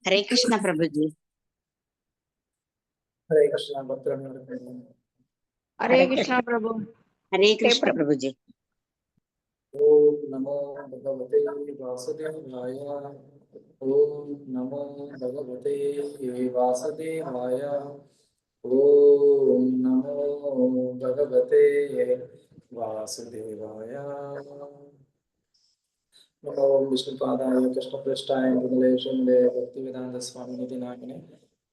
हरे कृष्णा प्रभु जी। हरे कृष्णा भक्त हरे कृष्णा प्रभु। हरे कृष्णा प्रभु जी। ओम नमो भगवते वासुदेवाय। ओम नमो भगवते वासुदेवाय। ओम नमो भगवते वासुदेवाय। नमो विष्णुपादाय कृष्णपृष्ठाय मृगलेशे भक्तिवेदांत स्वामिनिधि नामिने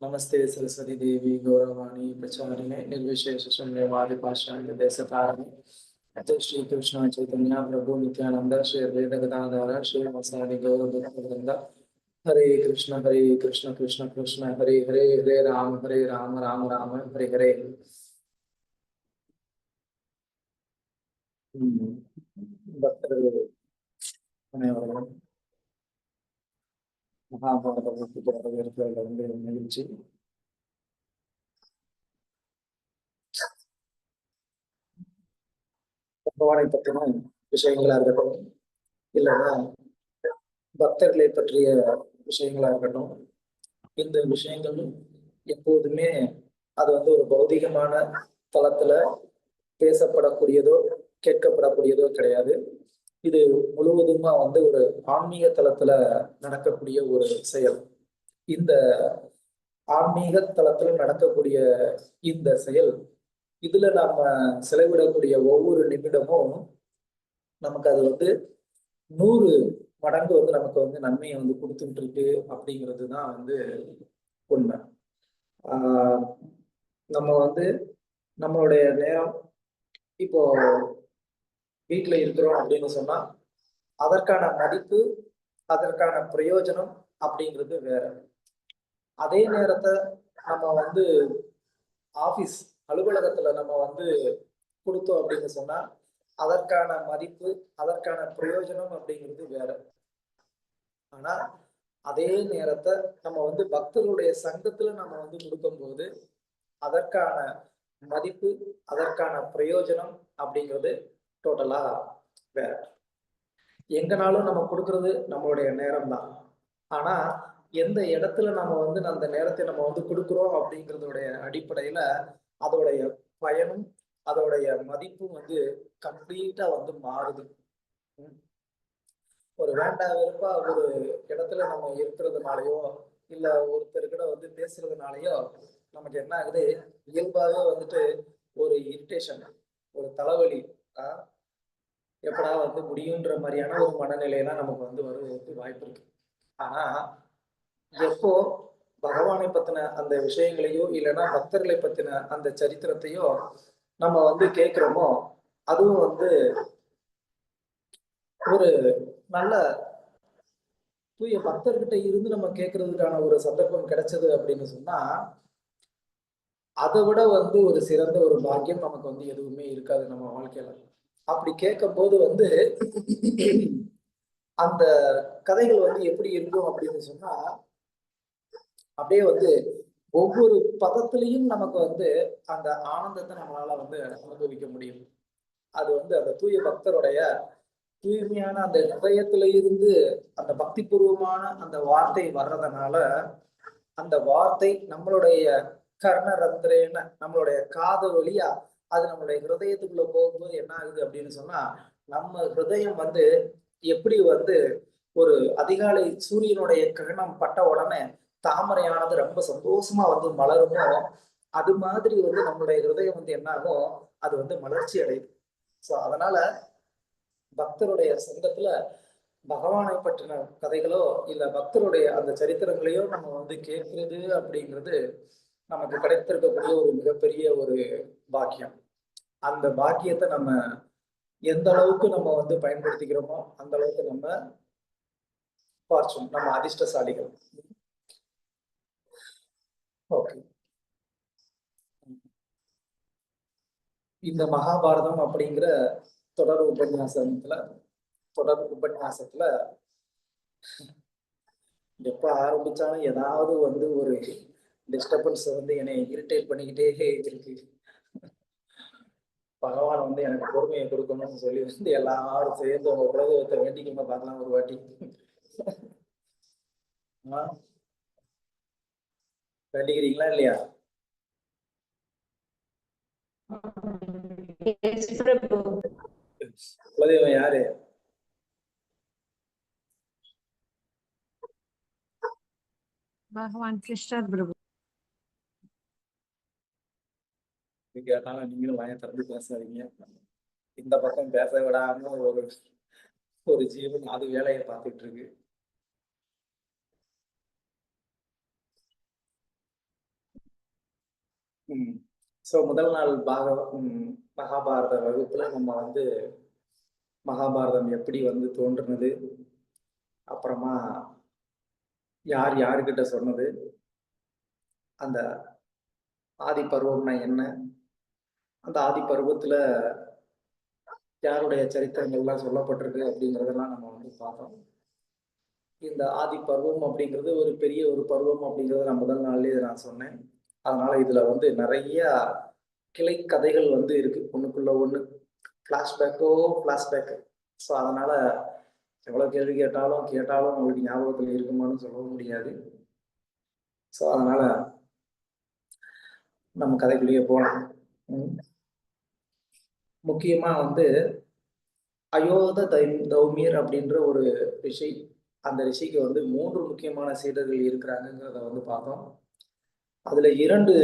नमस्ते सरस्वती देवी गौरवाणी प्रचारिणे निर्विशेष शून्यवादी पाषाण्य देशतारिणे श्री कृष्ण चैतन्य प्रभु नित्यानंद श्री अद्वैत गदाधर श्री वसादि गौर भक्तवृंद। हरे कृष्ण कृष्ण कृष्ण हरे हरे हरे राम राम राम हरे हरे। भक्तர்களே அனைவரும் மகாபாரதத்துக்கு வரவேற்கிறதுல மகிழ்ச்சி. பகவானை பற்றின விஷயங்களா இருக்கட்டும், இல்லைன்னா பக்தர்களை பற்றிய விஷயங்களா இருக்கட்டும், இந்த விஷயங்கள் எப்போதுமே அது ஒரு பௌதிகமான தளத்துல பேசப்படக்கூடியதோ கேட்கப்படக்கூடியதோ கிடையாது. இது முழுவதுமா ஒரு ஆன்மீக தளத்துல நடக்கக்கூடிய ஒரு செயல். இந்த ஆன்மீக தளத்துல நடக்கக்கூடிய இந்த செயல், இதுல நாம செலவிடக்கூடிய ஒவ்வொரு நிமிடமும் நமக்கு அது 100 மடங்கு நமக்கு நன்மையை கொடுத்துட்டு இருக்கு அப்படிங்கிறது தான் உண்மை. நம்ம நம்மளுடைய நேரம் இப்போ வீட்டுல இருக்கிறோம் அப்படின்னு சொன்னா அதற்கான மதிப்பு, அதற்கான பிரயோஜனம் அப்படிங்கிறது வேற. அதே நேரத்தை நம்ம ஆபீஸ் அலுவலகத்துல நம்ம கொடுத்தோம் அப்படின்னு சொன்னா அதற்கான மதிப்பு, அதற்கான பிரயோஜனம் அப்படிங்கிறது வேற. ஆனா அதே நேரத்தை நம்ம பக்தர்களுடைய சங்கத்துல நம்ம கொடுக்கும்போது அதற்கான மதிப்பு, அதற்கான பிரயோஜனம் அப்படிங்கிறது டோட்டலா வேற. எங்கனாலும் நம்ம கொடுக்கறது நம்மளுடைய நேரம் தான். ஆனா எந்த இடத்துல நம்ம அந்த நேரத்தை நம்ம கொடுக்குறோம் அப்படிங்கிறதுடைய அடிப்படையில அதோடைய பயனும் அதோடைய மதிப்பும் கம்ப்ளீட்டா மாறுது. ஒரு வேண்டா வெறுப்பா ஒரு இடத்துல நம்ம இருக்கிறதுனாலயோ இல்ல ஒருத்தர்கிட்ட பேசுறதுனாலயோ நமக்கு என்ன ஆகுது, இயல்பாவே ஒரு இரிட்டேஷன், ஒரு தலைவலி, எப்படா முடியுன்ற மாதிரியான ஒரு மனநிலையெல்லாம் நமக்கு வருவதற்கு வாய்ப்பு இருக்கு. ஆனா எப்போ பகவானை பத்தின அந்த விஷயங்களையோ இல்லைன்னா பக்தர்களை பத்தின அந்த சரித்திரத்தையோ நம்ம கேட்கிறோமோ அதுவும் ஒரு நல்ல தூய பக்தர்கிட்ட இருந்து நம்ம கேட்கறதுக்கான ஒரு சந்தர்ப்பம் கிடைச்சது அப்படின்னு சொன்னா அதை விட ஒரு சிறந்த ஒரு பாக்கியம் நமக்கு எதுவுமே இருக்காது நம்ம வாழ்க்கையில. அப்படி கேட்கும் போது அந்த கதைகள் எப்படி இருக்கும் அப்படின்னு சொன்னா அப்படியே ஒவ்வொரு பதத்திலையும் நமக்கு அந்த ஆனந்தத்தை நம்மளால அனுபவிக்க முடியும். அது அந்த தூய பக்தருடைய தூய்மையான அந்த இதயத்துல இருந்து அந்த பக்தி பூர்வமான அந்த வார்த்தை வர்றதுனால அந்த வார்த்தை நம்மளுடைய கர்ணரந்திரேன நம்மளுடைய காது வழியா அது நம்மளுடைய ஹிருதயத்துக்குள்ள போகும்போது என்ன ஆகுது அப்படின்னு சொன்னா நம்ம ஹிருதயம் எப்படி ஒரு அதிகாலை சூரியனுடைய கிரணம் பட்ட உடனே தாமரையானது ரொம்ப சந்தோஷமா மலருமோ அது மாதிரி நம்மளுடைய ஹிருதயம் என்ன ஆகும், அது மலர்ச்சி அடையுது. ஸோ அதனால பக்தருடைய சங்கத்துல பகவானை பற்றின கதைகளோ இல்ல பக்தருடைய அந்த சரித்திரங்களையோ நம்ம கேட்கிறது அப்படிங்கிறது நமக்கு கிடைத்திருக்கக்கூடிய ஒரு மிகப்பெரிய ஒரு பாக்கியம். அந்த பாக்கியத்தை நம்ம எந்த அளவுக்கு நம்ம பயன்படுத்திக்கிறோமோ அந்த அளவுக்கு நம்ம பார்ச்சோம், நம்ம அதிர்ஷ்டசாலிகள். ஓகே, இந்த மகாபாரதம் அப்படிங்கிற தொடர் உபன்யாசத்துல எப்ப ஆரம்பிச்சாலும் ஏதாவது ஒரு டிஸ்டர்பன்ஸ் என்னை இரிட்டேட் பண்ணிக்கிட்டே இருக்கு. பகவான் எனக்கு பொறுமையை கொடுக்கணும்னு சொல்லி எல்லாரும் சேர்ந்து உங்க குலதெய்வத்தை வேண்டிக்கமா பார்க்கலாம் ஒரு வாட்டி. வேண்டிக்கிறீங்களா இல்லையா? Yes, Prabhu. குலதெய்வம் யாரு? Bhagwan Krishna Prabhu. கேட்டாலும் நீங்களும் வாயை திறந்து பேசாதீங்க. இந்த பக்கம் பேச விடாம ஒரு ஜீவன் அது வேலையை பார்த்துட்டு இருக்கு. ஸோ முதல் நாள் மகாபாரத வகுப்புல நம்ம வந்து மகாபாரதம் எப்படி வந்து தோன்றுனது, அப்புறமா யார் யாருக்கிட்ட சொன்னது, அந்த ஆதி பருவம்னா என்ன, அந்த ஆதி பருவத்துல யாருடைய சரித்திரங்கள்லாம் சொல்லப்பட்டிருக்கு அப்படிங்கிறதெல்லாம் நம்ம வந்து பார்த்தோம். இந்த ஆதி பருவம் அப்படிங்கிறது ஒரு பெரிய ஒரு பருவம் அப்படிங்கிறத நான் முதல் நாள்லயே நான் சொன்னேன். அதனால இதுல வந்து நிறைய கிளை கதைகள் வந்து இருக்கு, ஒண்ணுக்குள்ள ஒண்ணு ஃபிளாஷ்பேக். ஸோ அதனால எவ்வளவு கேள்வி கேட்டாலும் உங்களுக்கு ஞாபகத்தில் இருக்குமான்னு சொல்ல முடியாது. ஸோ அதனால நம்ம கதைக்குள்ளேயே போகலாம். முக்கியமா வந்து அயோத தௌமியர் அப்படின்ற ஒரு ரிஷி, அந்த ரிஷிக்கு வந்து 3 முக்கியமான சீடர்கள் இருக்கிறாங்கிறத வந்து பார்த்தோம். அதுல 2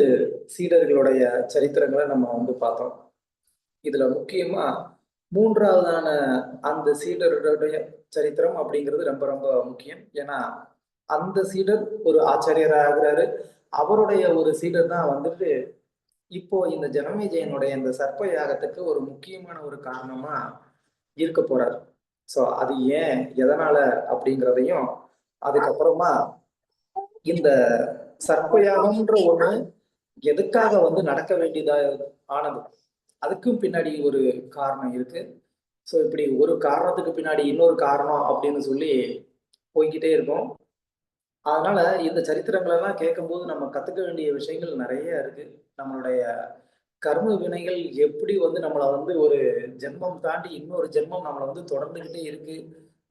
சீடர்களுடைய சரித்திரங்களை நம்ம வந்து பார்த்தோம். இதுல முக்கியமா 3ஆவதான அந்த சீடருடைய சரித்திரம் அப்படிங்கிறது ரொம்ப ரொம்ப முக்கியம். ஏன்னா அந்த சீடர் ஒரு ஆச்சாரியராகிறாரு. அவருடைய ஒரு சீடர் தான் வந்துட்டு இப்போ இந்த ஜனமேஜயனுடைய இந்த சர்ப்ப யாகத்துக்கு ஒரு முக்கியமான ஒரு காரணமா இருக்க போறாரு. ஸோ அது ஏன், எதனால அப்படிங்கிறதையும், அதுக்கப்புறமா இந்த சர்ப்பயாகம்ன்ற ஒண்ணு எதுக்காக வந்து நடக்க வேண்டியதா ஆனது, அதுக்கும் பின்னாடி ஒரு காரணம் இருக்கு. ஸோ இப்படி ஒரு காரணத்துக்கு பின்னாடி இன்னொரு காரணம் அப்படின்னு சொல்லி போய்கிட்டே இருக்கும். அதனால இந்த சரித்திரங்கள் எல்லாம் கேட்கும்போது நம்ம கத்துக்க வேண்டிய விஷயங்கள் நிறைய இருக்கு. நம்மளுடைய கர்ம வினைகள் எப்படி வந்து நம்மளை வந்து ஒரு ஜென்மம் தாண்டி இன்னொரு ஜென்மம் நம்மளை வந்து தொடர்ந்துகிட்டே இருக்கு,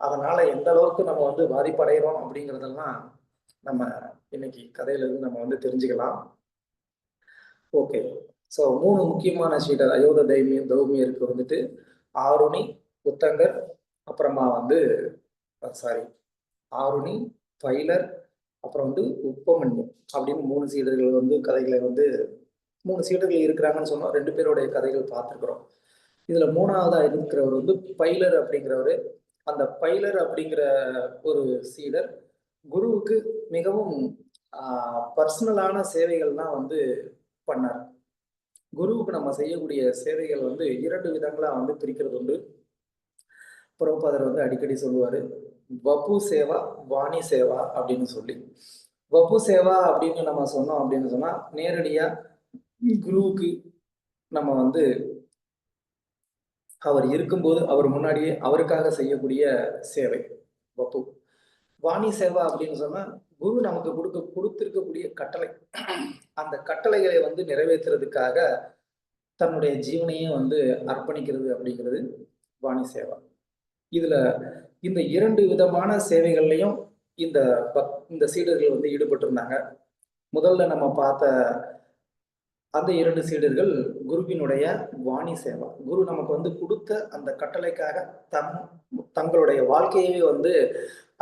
அதனால எந்த அளவுக்கு நம்ம வந்து பாதிப்படைகிறோம் அப்படிங்கிறதெல்லாம் நம்ம இன்னைக்கு கதையில இருந்து நம்ம வந்து தெரிஞ்சுக்கலாம். ஓகே, ஸோ 3 முக்கியமான சீடர் அயோத தௌமியருக்கு வந்துட்டு ஆருணி, உத்தங்கர், அப்புறமா வந்து ஆருணி, பைலர், அப்புறம் வந்து உப்பமன்யு அப்படின்னு 3 சீடர்கள் வந்து கதைகளை வந்து 3 சீடர்கள் இருக்கிறாங்கன்னு சொன்னோம். 2 பேருடைய கதைகள் பார்த்துருக்குறோம். இதுல 3ஆவதா இருக்கிறவர் வந்து பைலர் அப்படிங்கிறவரு. அந்த பைலர் அப்படிங்கிற ஒரு சீடர் குருவுக்கு மிகவும் பர்சனலான சேவைகள்லாம் வந்து பண்ணார். குருவுக்கு நம்ம செய்யக்கூடிய சேவைகள் வந்து 2 விதங்களா வந்து பிரிக்கிறது உண்டு. பிரபுபாதர் வந்து அடிக்கடி சொல்லுவாரு, வபு சேவா, வாணி சேவா அப்படின்னு சொல்லி. வபு சேவா அப்படின்னு நம்ம சொன்னோம் அப்படின்னு சொன்னா நேரடியா குருவுக்கு நம்ம வந்து அவர் இருக்கும்போது அவர் முன்னாடியே அவருக்காக செய்யக்கூடிய சேவை வப்பு. வாணி சேவா அப்படின்னு சொன்னா குரு நமக்கு கொடுத்திருக்கக்கூடிய கட்டளை, அந்த கட்டளைகளை வந்து நிறைவேற்றுறதுக்காக தன்னுடைய ஜீவனையே வந்து அர்ப்பணிக்கிறது அப்படிங்கிறது வாணி சேவா. இதுல இந்த 2 விதமான சேவைகள்லையும் இந்த சீடர்கள் வந்து ஈடுபட்டிருந்தாங்க. முதல்ல நம்ம பார்த்த அந்த 2 சீடர்கள் குருவினுடைய வாணி சேவா, குரு நமக்கு வந்து கொடுத்த அந்த கட்டளைக்காக தங்களுடைய வாழ்க்கையை வந்து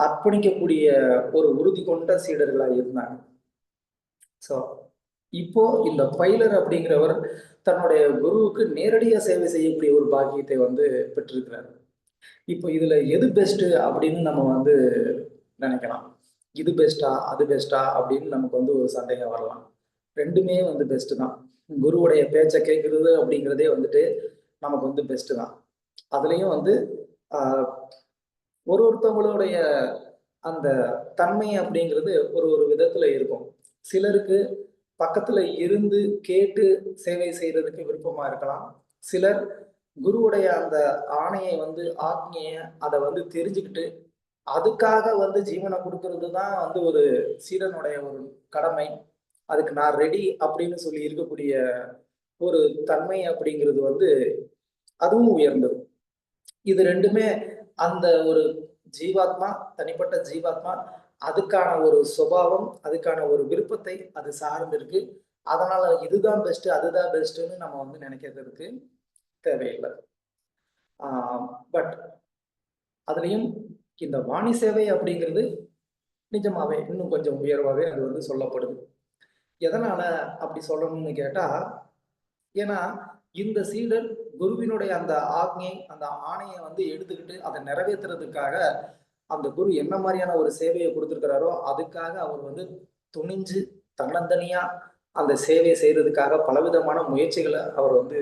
அர்ப்பணிக்கக்கூடிய ஒரு உறுதி கொண்ட சீடர்களா இருந்தாங்க. ஸோ இப்போ இந்த பைலர் அப்படிங்கிறவர் தன்னுடைய குருவுக்கு நேரடியா சேவை செய்யக்கூடிய ஒரு பாக்கியத்தை வந்து பெற்றிருக்கிறார். இப்போ இதுல எது பெஸ்ட் அப்படின்னு நம்ம வந்து நினைக்கலாம். இது பெஸ்டா அது பெஸ்டா அப்படின்னு நமக்கு வந்து ஒரு சந்தேகம் வரலாம். 2மே வந்து பெஸ்ட் தான். குருவுடைய பேச்சை கேட்கறது அப்படிங்கிறதே வந்துட்டு நமக்கு வந்து பெஸ்ட் தான். அதுலயும் வந்து ஒருத்தவங்களுடைய அந்த தன்மை அப்படிங்கிறது ஒரு விதத்துல இருக்கும். சிலருக்கு பக்கத்துல இருந்து கேட்டு சேவை செய்யறதுக்கு விருப்பமா இருக்கலாம். சிலர் குருவுடைய அந்த ஆணையை வந்து ஆக்ஞைய அதை வந்து தெரிஞ்சுக்கிட்டு அதுக்காக வந்து ஜீவனை கொடுக்கறது தான் வந்து ஒரு சீடனுடைய ஒரு கடமை, அதுக்கு நான் ரெடி அப்படின்னு சொல்லி இருக்கக்கூடிய ஒரு தன்மை அப்படிங்கிறது வந்து அதுவும் உயர்ந்தது. இது 2மே அந்த ஒரு ஜீவாத்மா, தனிப்பட்ட ஜீவாத்மா அதுக்கான ஒரு சுபாவம், அதுக்கான ஒரு விருப்பத்தை அது சார்ந்து இருக்கு. அதனால இதுதான் பெஸ்ட், அதுதான் பெஸ்ட்ன்னு நம்ம வந்து நினைக்கிறதுக்கு தேவையில்லை. பட் அதுலயும் இந்த வாணி சேவை அப்படிங்கிறது நிஜமாவே இன்னும் கொஞ்சம் உயர்வாவே அது வந்து சொல்லப்படுது. எதனால அப்படி சொல்லணும்னு கேட்டா, ஏன்னா இந்த சீடர் குருவினுடைய அந்த ஆக்ஞை, அந்த ஆணையை வந்து எடுத்துக்கிட்டு அதை நிறைவேற்றுறதுக்காக அந்த குரு என்ன மாதிரியான ஒரு சேவையை கொடுத்துருக்கிறாரோ அதுக்காக அவர் வந்து துணிஞ்சு தன்னந்தனியா அந்த சேவையை செய்யறதுக்காக பலவிதமான முயற்சிகளை அவர் வந்து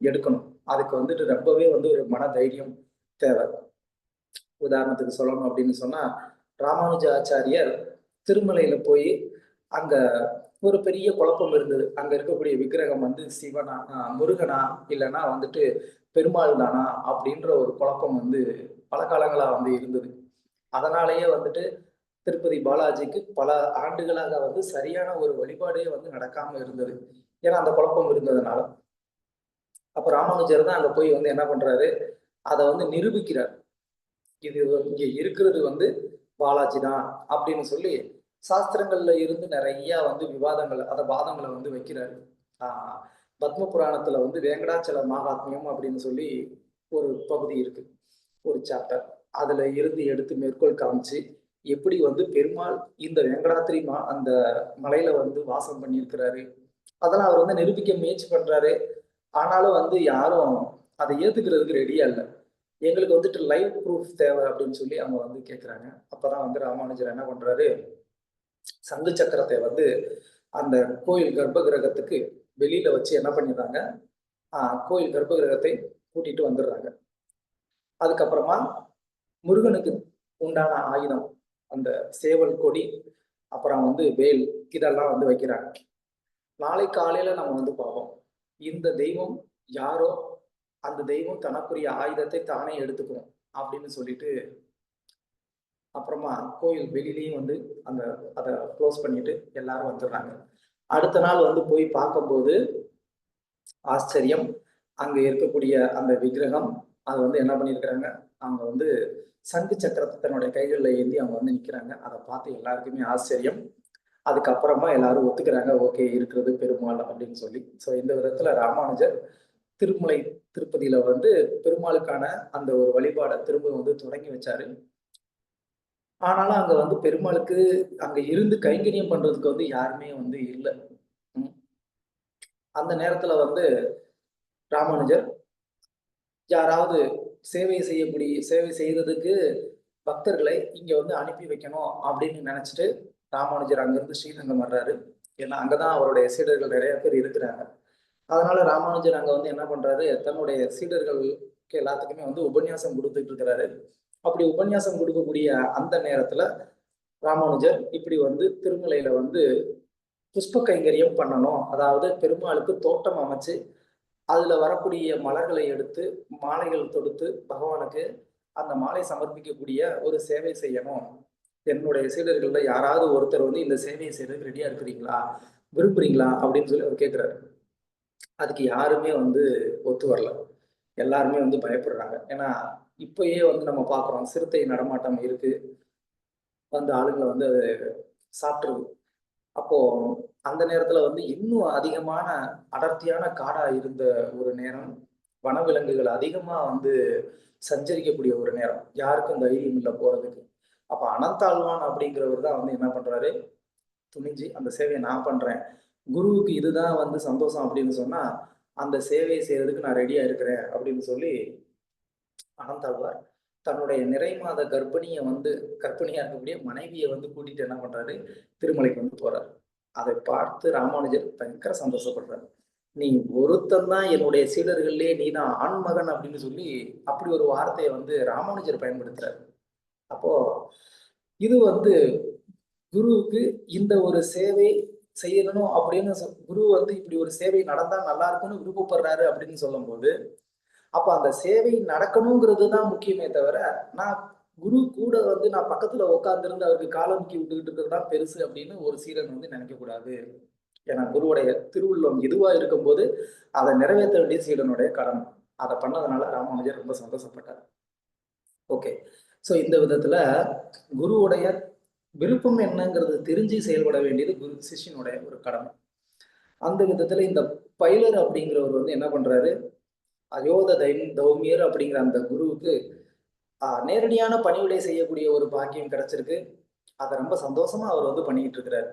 எடுக்கணும். அதுக்கு வந்துட்டு ரொம்பவே வந்து ஒரு மன தைரியம் தேவை. உதாரணத்துக்கு சொல்லணும் அப்படின்னு சொன்னா, ராமானுஜ ஆச்சாரியர் திருமலையில போய் அங்க ஒரு பெரிய குழப்பம் இருந்தது. அங்க இருக்கக்கூடிய விக்கிரகம் வந்து சிவனா, முருகனா, இல்லைன்னா வந்துட்டு பெருமாள் தானா அப்படின்ற ஒரு குழப்பம் வந்து பல காலங்களா வந்து இருந்தது. அதனாலேயே வந்துட்டு திருப்பதி பாலாஜிக்கு பல ஆண்டுகளாக வந்து சரியான ஒரு வழிபாடே வந்து நடக்காம இருந்தது. ஏன்னா அந்த குழப்பம் இருந்ததுனால. அப்ப ராமானுஜர் தான் அங்க போய் வந்து என்ன பண்றாரு, அதை வந்து நிரூபிக்கிறார். இது இங்க இருக்கிறது வந்து பாலாஜி தான் அப்படின்னு சொல்லி சாஸ்திரங்கள்ல இருந்து நிறைய வந்து விவாதங்கள், வாதங்களை வந்து வைக்கிறாரு. பத்ம புராணத்துல வந்து வேங்கடாச்சல மகாத்மியம் அப்படின்னு சொல்லி ஒரு பகுதி இருக்கு, ஒரு சாப்டர். அதுல இருந்து எடுத்து மேற்கோள் காமிச்சு எப்படி வந்து பெருமாள் இந்த வேங்கடாத்திரி அந்த மலையில வந்து வாசம் பண்ணியிருக்கிறாரு, அதெல்லாம் அவர் வந்து நிரூபிக்க முயற்சி பண்றாரு. ஆனாலும் வந்து யாரும் அதை ஏத்துக்கிறதுக்கு ரெடியா இல்லை. எங்களுக்கு வந்துட்டு லைவ் ப்ரூஃப் தேவை அப்படின்னு சொல்லி அவங்க வந்து கேட்குறாங்க. அப்பதான் வந்து ராமானுஜர் என்ன பண்றாரு, சங்கு சக்கரத்தை வந்து அந்த கோயில் கர்ப்ப கிரகத்துக்கு வெளியில வச்சு என்ன பண்ணிடுறாங்க, கோயில் கர்ப்ப கிரகத்தை கூட்டிட்டு வந்துடுறாங்க. அதுக்கப்புறமா முருகனுக்கு உண்டான ஆயுதம், அந்த சேவல் கொடி, அப்புறம் வந்து வேல், இதெல்லாம் வந்து வைக்கிறாங்க. நாளை காலையில நம்ம வந்து பார்ப்போம், இந்த தெய்வம் யாரோ அந்த தெய்வம் தனக்குரிய ஆயுதத்தை தானே எடுத்துக்கணும் அப்படின்னு சொல்லிட்டு அப்புறமா கோயில் வெளியிலையும் வந்து அதை க்ளோஸ் பண்ணிட்டு எல்லாரும் வந்துடுறாங்க. அடுத்த நாள் வந்து போய் பார்க்கும்போது ஆச்சரியம், அங்க இருக்கக்கூடிய அந்த விக்கிரகம் அது வந்து என்ன பண்ணியிருக்கிறாங்க, அவங்க வந்து சங்கு சக்கரத்தை தன்னுடைய கைகளில் ஏந்தி அவங்க வந்து நிற்கிறாங்க. அதை பார்த்து எல்லாருக்குமே ஆச்சரியம். அதுக்கப்புறமா எல்லாரும் ஒத்துக்கிறாங்க, ஓகே இருக்கிறது பெருமாள் அப்படின்னு சொல்லி. ஸோ இந்த விதத்துல ராமானுஜர் திருமலை திருப்பதியில வந்து பெருமாளுக்கான அந்த ஒரு வழிபாடை திரும்ப வந்து தொடங்கி வச்சாரு. ஆனாலும் அங்க வந்து பெருமாளுக்கு அங்க இருந்து கைங்கரியம் பண்றதுக்கு வந்து யாருமே வந்து இல்லை. அந்த நேரத்துல வந்து ராமானுஜர் யாராவது சேவை செய்யறதுக்கு பக்தர்களை இங்க வந்து அனுப்பி வைக்கணும் அப்படின்னு நினைச்சிட்டு ராமானுஜர் அங்கிருந்து ஸ்ரீரங்கம் வர்றாரு. ஏன்னா அங்கதான் அவருடைய சீடர்கள் நிறைய பேர் இருக்கிறாங்க. அதனால ராமானுஜர் அங்க வந்து என்ன பண்றாரு, தன்னுடைய சீடர்களுக்கு எல்லாத்துக்குமே வந்து உபன்யாசம் கொடுத்துட்டு இருக்கிறாரு. அப்படி உபன்யாசம் கொடுக்கக்கூடிய அந்த நேரத்துல ராமானுஜர் இப்படி வந்து திருமலையில வந்து புஷ்ப கைங்கரியம் பண்ணணும், அதாவது பெருமாளுக்கு தோட்டம் அமைச்சு அதுல வரக்கூடிய மலர்களை எடுத்து மாலைகள் தொடுத்து பகவானுக்கு அந்த மாலை சமர்ப்பிக்கக்கூடிய ஒரு சேவை செய்யணும். என்னுடைய சீடர்கள்ல யாராவது ஒருத்தர் வந்து இந்த சேவையை செய்யறதுக்கு ரெடியா இருக்கிறீங்களா, விரும்புறீங்களா அப்படின்னு சொல்லி அவர் கேட்கிறாரு. அதுக்கு யாருமே வந்து ஒத்து வரல. எல்லாருமே வந்து பயப்படுறாங்க. ஏன்னா இப்பயே வந்து நம்ம பார்க்குறோம், சிறுத்தை நடமாட்டம் இருக்கு, வந்து ஆளுங்களை வந்து அது சாப்பிட்டுருது. அப்போ அந்த நேரத்துல வந்து இன்னும் அதிகமான அடர்த்தியான காடா இருந்த ஒரு நேரம், வனவிலங்குகள் அதிகமா வந்து சஞ்சரிக்கக்கூடிய ஒரு நேரம், யாருக்கும் தைரியம் இல்லை போறதுக்கு. அப்ப அனந்தாழ்வான் அப்படிங்கிறவர் தான் வந்து என்ன பண்றாரு, துணிஞ்சு அந்த சேவையை நான் பண்றேன், குருவுக்கு இதுதான் வந்து சந்தோஷம் அப்படின்னு சொன்னா அந்த சேவையை செய்யறதுக்கு நான் ரெடியா இருக்கிறேன் அப்படின்னு சொல்லி அனந்தாழ்வார் தன்னுடைய நிறை மாத கர்ப்பிணியை வந்து கர்ப்பிணியா இருக்கக்கூடிய மனைவியை வந்து கூட்டிட்டு என்ன பண்றாரு, திருமலைக்கு வந்து போறாரு. அதை பார்த்து ராமானுஜர் பயங்கர சந்தோஷப்படுறாரு. நீ ஒருத்தன் தான் என்னுடைய சீடர்கள்லயே நீ தான் ஆண்மகன் அப்படின்னு சொல்லி அப்படி ஒரு வார்த்தையை வந்து ராமானுஜர் பயன்படுத்துறாரு. அப்போ இது வந்து குருவுக்கு இந்த ஒரு சேவை செய்யணும் அப்படின்னு குரு வந்து இப்படி ஒரு சேவை நடந்தா நல்லா இருக்கும்னு விருப்பப்படுறாரு அப்படின்னு சொல்லும் போது, அப்ப அந்த சேவை நடக்கணுங்கிறது தான் முக்கியமே தவிர, நான் குரு கூட வந்து நான் பக்கத்துல உட்கார்ந்துருந்து அவருக்கு காலமுக்கி விட்டுக்கிட்டு இருக்கிறது தான் பெருசு அப்படின்னு ஒரு சீடன் வந்து நினைக்க கூடாது. ஏன்னா குருவுடைய திருவுள்ளம் எதுவா இருக்கும்போது அதை நிறைவேற்ற வேண்டிய சீடனுடைய கடமை. அதை பண்ணதுனால ராமானுஜர் ரொம்ப சந்தோஷப்பட்டார். ஓகே, ஸோ இந்த விதத்துல குருவுடைய விருப்பம் என்னங்கிறது தெரிஞ்சு செயல்பட வேண்டியது குரு சிஷ்யனுடைய ஒரு கடமை. அந்த விதத்துல இந்த பைலர் அப்படிங்கிறவர் வந்து என்ன பண்றாரு, அயோத தௌமியர் அப்படிங்கிற அந்த குருவுக்கு நேரடியான பணிவிடை செய்யக்கூடிய ஒரு பாக்கியம் கிடைச்சிருக்கு. அதை ரொம்ப சந்தோஷமா அவர் வந்து பண்ணிக்கிட்டு இருக்கிறாரு.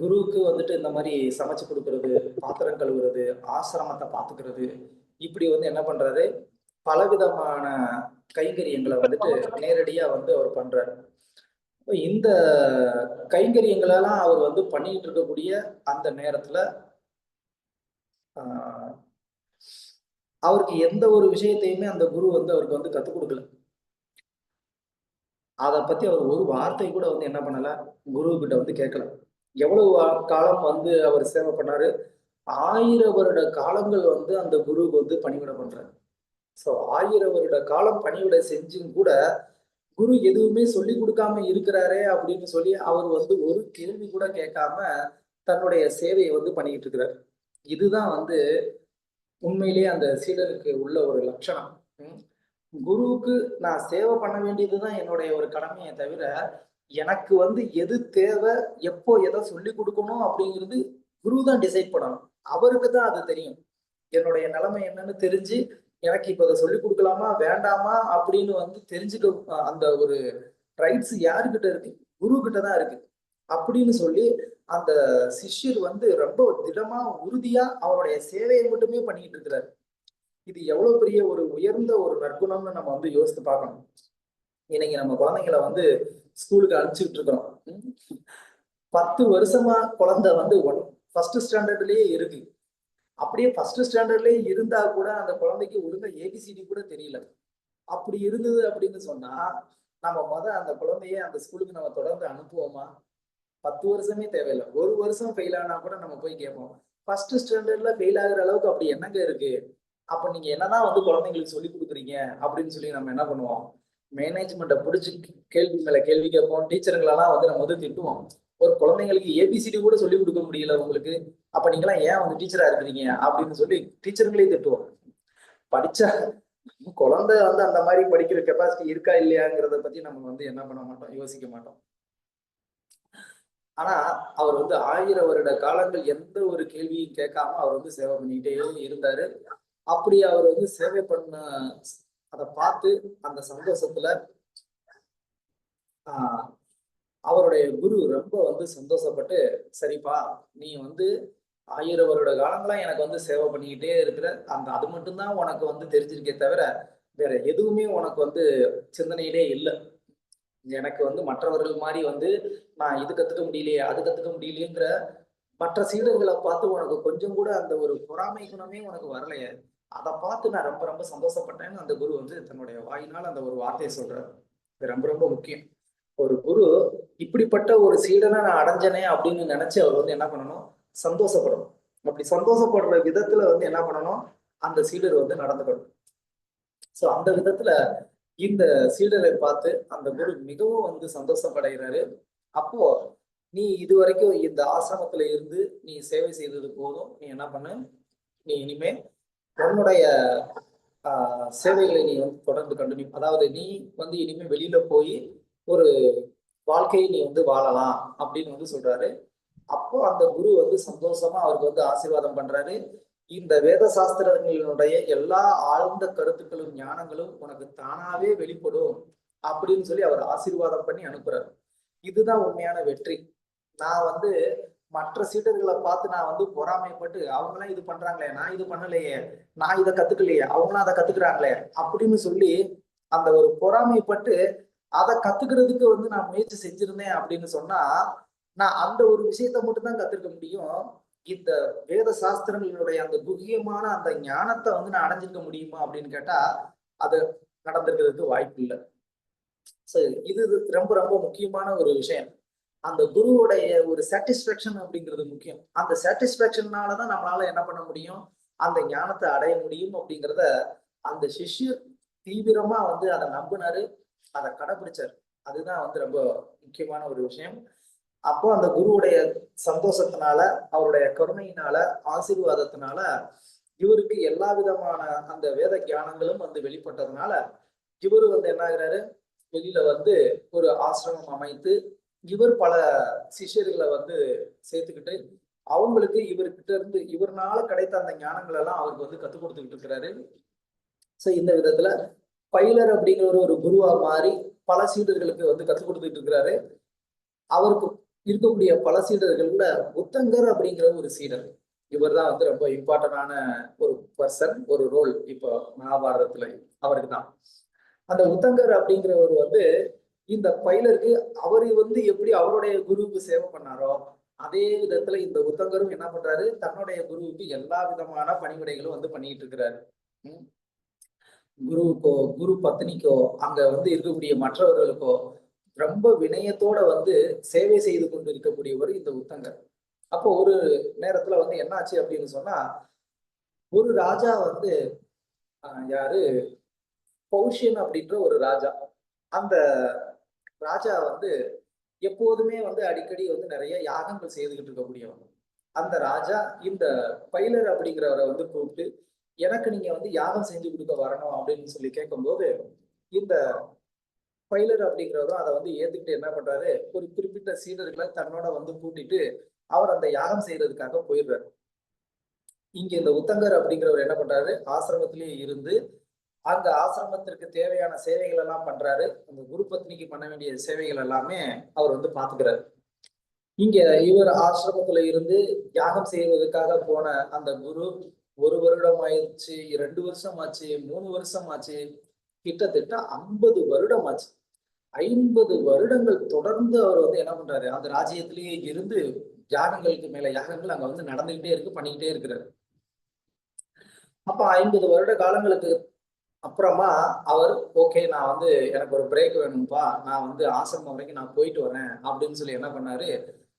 குருவுக்கு வந்துட்டு இந்த மாதிரி சமைச்சு கொடுக்கறது, பாத்திரம் கழுவுறது, ஆசிரமத்தை பாத்துக்கிறது, இப்படி வந்து என்ன பண்றாரு, பலவிதமான கைங்கரியங்களை வந்துட்டு நேரடியா வந்து அவர் பண்றாரு. இந்த கைங்கரியங்களெல்லாம் அவர் வந்து பண்ணிட்டு இருக்கக்கூடிய அந்த நேரத்துல அவருக்கு எந்த ஒரு விஷயத்தையுமே அந்த குரு வந்து அவருக்கு வந்து கத்துக் கொடுக்கல. அதை பத்தி அவர் ஒரு வார்த்தை கூட வந்து என்ன பண்ணல, குரு கிட்ட வந்து கேட்கல. எவ்வளவு காலம் வந்து அவர் சேவை பண்ணாரு, 1000 வருட காலங்கள் வந்து அந்த குருவுக்கு வந்து பணிவிடை பண்றாரு. ஸோ 1000 வருட காலம் பணிவிடை செஞ்சும் கூட குரு எதுவுமே சொல்லி கொடுக்காம இருக்கிறாரே அப்படின்னு சொல்லி அவர் வந்து ஒரு கேள்வி கூட கேட்காம தன்னுடைய சேவையை வந்து பண்ணிக்கிட்டு இருக்கிறார். இதுதான் வந்து உண்மையிலேயே அந்த சீடருக்கு உள்ள ஒரு லட்சணம். குருவுக்கு நான் சேவை பண்ண வேண்டியதுதான் என்னுடைய ஒரு கடமையை தவிர, எனக்கு வந்து எது தேவை, எப்போ எதை சொல்லி கொடுக்கணும் அப்படிங்கிறது குரு தான் டிசைட் பண்ணணும். அவருக்கு தான் அது தெரியும். என்னுடைய நிலைமை என்னன்னு தெரிஞ்சு எனக்கு இப்ப அதை சொல்லி கொடுக்கலாமா வேண்டாமா அப்படின்னு வந்து தெரிஞ்சுக்க அந்த ஒரு ரைட்ஸ் யாருக்கிட்ட இருக்கு, குரு கிட்ட தான் இருக்கு. அப்படின்னு சொல்லி அந்த சிஷ்யர் வந்து ரொம்ப திடமா உறுதியா அவருடைய சேவையை மட்டுமே பண்ணிக்கிட்டு இருக்கிறாரு. இது எவ்வளவு பெரிய ஒரு உயர்ந்த ஒரு நற்குணம்னு நம்ம வந்து யோசித்து பார்க்கணும். இன்னைக்கு நம்ம குழந்தைங்களை வந்து ஸ்கூலுக்கு அனுப்பிச்சுட்டு இருக்கிறோம். 10 வருஷமா குழந்தை வந்து ஃபர்ஸ்ட் ஸ்டாண்டர்ட்லயே இருக்கு. அப்படியே ஃபர்ஸ்ட் ஸ்டாண்டர்ட்லயே இருந்தா கூட அந்த குழந்தைக்கு ஒழுங்கா ஏபிசிடி கூட தெரியல. அப்படி இருந்தது அப்படின்னு சொன்னா நம்ம அந்த குழந்தைய அந்த ஸ்கூலுக்கு நம்ம தொடர்ந்து அனுப்புவோமா? 10 வருஷமே தேவையில்லை. 1 வருஷம் ஃபெயில் ஆனா கூட நம்ம போய் கேட்போம், ஃபர்ஸ்ட் ஸ்டாண்டர்ட்ல ஃபெயில் ஆகுற அளவுக்கு அப்படி என்னங்க இருக்கு? அப்ப நீங்க என்னதான் வந்து குழந்தைங்களுக்கு சொல்லி கொடுக்குறீங்க அப்படின்னு சொல்லி நம்ம என்ன பண்ணுவோம், மேனேஜ்மெண்ட்டை பிடிச்சி கேள்வி மேல கேள்வி கேட்போம். டீச்சருங்களெல்லாம் வந்து நம்ம வந்து திட்டுவோம். ஒரு குழந்தைங்களுக்கு ஏபிசிடி கூட சொல்லி கொடுக்க முடியல உங்களுக்கு, அப்ப நீங்களாம் ஏன் வந்து டீச்சரா இருக்கிறீங்க அப்படின்னு சொல்லி டீச்சருங்களே திட்டுவோம். படிச்சா குழந்தை வந்து அந்த மாதிரி படிக்கிற கெப்பாசிட்டி இருக்கா இல்லையாங்கிறத பத்தி நம்ம வந்து என்ன பண்ண மாட்டோம், யோசிக்க மாட்டோம். ஆனா அவர் வந்து 1000 வருட காலங்கள் எந்த ஒரு கேள்வியும் கேட்காம அவர் வந்து சேவை பண்ணிக்கிட்டே இருந்தாரு. அப்படி அவர் வந்து சேவை பண்ண அதை பார்த்து அந்த சந்தோஷத்துல அவருடைய குரு ரொம்ப வந்து சந்தோஷப்பட்டு, சரிப்பா நீ வந்து 1000 வருட காலங்களா எனக்கு வந்து சேவை பண்ணிக்கிட்டே இருக்கிற, அது மட்டும்தான் உனக்கு வந்து தெரிஞ்சிருக்கே தவிர வேற எதுவுமே உனக்கு வந்து சிந்தனையிலே இல்லை. எனக்கு வந்து மற்றவர்கள் மாதிரி வந்து நான் இது கத்துக்க முடியலையே அது கத்துக்க முடியலையேங்கிற மற்ற சீடர்களை பார்த்து உனக்கு கொஞ்சம் கூட அந்த ஒரு பொறாமை குணமே உனக்கு வரலையே, அதை பார்த்து நான் ரொம்ப ரொம்ப சந்தோஷப்பட்டேன்னு அந்த குரு வந்து தன்னுடைய வாயினால் அந்த ஒரு வார்த்தையை சொல்றாரு. இது ரொம்ப ரொம்ப முக்கியம். ஒரு குரு இப்படிப்பட்ட ஒரு சீடனை நான் அடைஞ்சனே அப்படின்னு நினைச்சு அவர் வந்து என்ன பண்ணணும், சந்தோஷப்படணும். அப்படி சந்தோஷப்படுற விதத்துல வந்து என்ன பண்ணணும், அந்த சீடர் வந்து நடந்துக்கணும். சோ அந்த விதத்துல இந்த சீடரை பார்த்து அந்த குரு மிகவும் வந்து சந்தோஷப்படைகிறாரு. அப்போ நீ இதுவரைக்கும் இந்த ஆசிரமத்துல இருந்து நீ சேவை செய்தது போதும், நீ என்ன பண்ணு, நீ இனிமே உன்னுடைய சேவைகளை நீ வந்து தொடர்ந்து கண்டினியூ, அதாவது நீ வந்து இனிமே வெளியில போய் ஒரு வாழ்க்கையை நீ வந்து வாழலாம் அப்படின்னு வந்து சொல்றாரு. அப்போ அந்த குரு வந்து சந்தோஷமா அவருக்கு வந்து ஆசீர்வாதம் பண்றாரு. இந்த வேத சாஸ்திரங்களினுடைய எல்லா ஆழ்ந்த கருத்துக்களும் ஞானங்களும் உனக்கு தானாவே வெளிப்படும் அப்படின்னு சொல்லி அவர் ஆசீர்வாதம் பண்ணி அனுப்புறாரு. இதுதான் உண்மையான வெற்றி. நான் வந்து மற்ற சீடர்களை பார்த்து நான் வந்து பொறாமைப்பட்டு அவங்களாம் இது பண்றாங்களே நான் இது பண்ணலையே, நான் இதை கத்துக்கலையே அவங்களாம் அதை கத்துக்கிறாங்களே அப்படின்னு சொல்லி அந்த ஒரு பொறாமைப்பட்டு அதை கத்துக்கிறதுக்கு வந்து நான் முயற்சி செஞ்சிருந்தேன் அப்படின்னு சொன்னா நான் அந்த ஒரு விஷயத்த மட்டும்தான் கத்துக்க முடியும். இந்த வேத சாஸ்திரங்களுடைய அந்த குகியமான அந்த ஞானத்தை வந்து நான் அடைஞ்சிருக்க முடியுமா அப்படின்னு கேட்டா அது நடந்திருக்கிறதுக்கு வாய்ப்பு இல்லை. சரி, இது ரொம்ப ரொம்ப முக்கியமான ஒரு விஷயம். அந்த குருவுடைய ஒரு சாட்டிஸ்பேக்ஷன் அப்படிங்கிறது முக்கியம். அந்த சாட்டிஸ்பேக்ஷன்னாலதான் நம்மளால என்ன பண்ண முடியும், அந்த ஞானத்தை அடைய முடியும் அப்படிங்கிறத அந்த சிஷ்யர் தீவிரமா வந்து அதை நம்பினாரு, அதை கடைபிடிச்சாரு. அதுதான் வந்து ரொம்ப முக்கியமான ஒரு விஷயம். அப்போ அந்த குருவுடைய சந்தோஷத்தினால அவருடைய கருணையினால ஆசீர்வாதத்தினால இவருக்கு எல்லா விதமான அந்த வேத ஞானங்களும் வந்து வெளிப்பட்டதுனால இவரு வந்து என்ன ஆகுறாரு, வெளியில வந்து ஒரு ஆசிரமம் அமைத்து இவர் பல சிஷ்யர்களை வந்து சேர்த்துக்கிட்டு அவங்களுக்கு இவர்கிட்ட இருந்து இவர்னால கிடைத்த அந்த ஞானங்கள் எல்லாம் அவருக்கு வந்து கத்துக் கொடுத்துக்கிட்டு இருக்கிறாரு. சோ இந்த விதத்துல பைலர் அப்படிங்கிற ஒரு குருவா மாறி பல சீடர்களுக்கு வந்து கத்துக் கொடுத்துட்டு இருக்கிறாரு. அவருக்கு இருக்கக்கூடிய பல சீடர்கள்ல உத்தங்கர் அப்படிங்கிற ஒரு சீடர், இவர் தான் வந்து ரொம்ப இம்பார்ட்டன்டான ஒரு பர்சன், ஒரு ரோல் இப்போ மகாபாரதத்துல அவருக்கு தான். அந்த உத்தங்கர் அப்படிங்கிறவர் வந்து இந்த பைலருக்கு அவரு வந்து எப்படி அவருடைய குருவுக்கு சேவை பண்ணாரோ அதே விதத்துல இந்த உத்தங்கரும் என்ன பண்றாரு, தன்னுடைய குருவுக்கு எல்லா விதமான பணிவிடைகளும் வந்து பண்ணிட்டு இருக்கிறாரு. குருவுக்கோ குரு பத்னிக்கோ அங்க வந்து இருக்கக்கூடிய மற்றவர்களுக்கோ ரொம்ப வினயத்தோட வந்து சேவை செய்து கொண்டு இருக்கக்கூடியவர் இந்த உத்தங்கர். அப்போ ஒரு நேரத்துல வந்து என்ன ஆச்சு அப்படின்னு சொன்னா, ஒரு ராஜா வந்து யாரு, பௌஷ்யன் அப்படின்ற ஒரு ராஜா. அந்த ராஜா வந்து எப்போதுமே வந்து அடிக்கடி வந்து நிறைய யாகங்கள் செய்துகிட்டு இருக்கக்கூடியவங்க. அந்த ராஜா இந்த பைலர் அப்படிங்கிறவரை வந்து கூப்பிட்டு எனக்கு நீங்க வந்து யாகம் செஞ்சு கொடுக்க வரணும் அப்படின்னு சொல்லி கேட்கும்போது இந்த பைலர் அப்படிங்கிறவரும் அதை வந்து ஏத்துக்கிட்டு என்ன பண்றாரு, ஒரு குறிப்பிட்ட சீடர்களை தன்னோட வந்து கூட்டிட்டு அவர் அந்த யாகம் செய்யறதுக்காக போயிடுறாரு. இங்க இந்த உத்தங்கர் அப்படிங்கிறவர் என்ன பண்றாரு, ஆசிரமத்திலேயே இருந்து அந்த ஆசிரமத்திற்கு தேவையான சேவைகள் எல்லாம் பண்றாரு. அந்த குரு பத்னிக்கு பண்ண வேண்டிய சேவைகள் எல்லாமே அவர் வந்து பாத்துக்கிறாரு. இங்க இவர் ஆசிரமத்துல இருந்து யாகம் செய்வதற்காக போன அந்த குரு 1 வருடம் ஆயிடுச்சு, 2 வருஷம் ஆச்சு, 3 வருஷம் ஆச்சு, கிட்டத்தட்ட 50 வருடம் ஆச்சு. 50 வருடங்கள் தொடர்ந்து அவர் வந்து என்ன பண்றாரு, அந்த ராஜ்யத்திலேயே இருந்து யாகங்களுக்கு மேல யாகங்கள் அங்க வந்து நடந்துகிட்டே இருக்கு, பண்ணிக்கிட்டே இருக்கிறாரு. அப்ப 50 வருட காலங்களுக்கு அப்புறமா அவர் ஓகே, நான் வந்து எனக்கு ஒரு பிரேக் வேணும்ப்பா, நான் வந்து ஆசிரமம் வரைக்கும் நான் போயிட்டு வரேன் அப்படின்னு சொல்லி என்ன பண்ணாரு,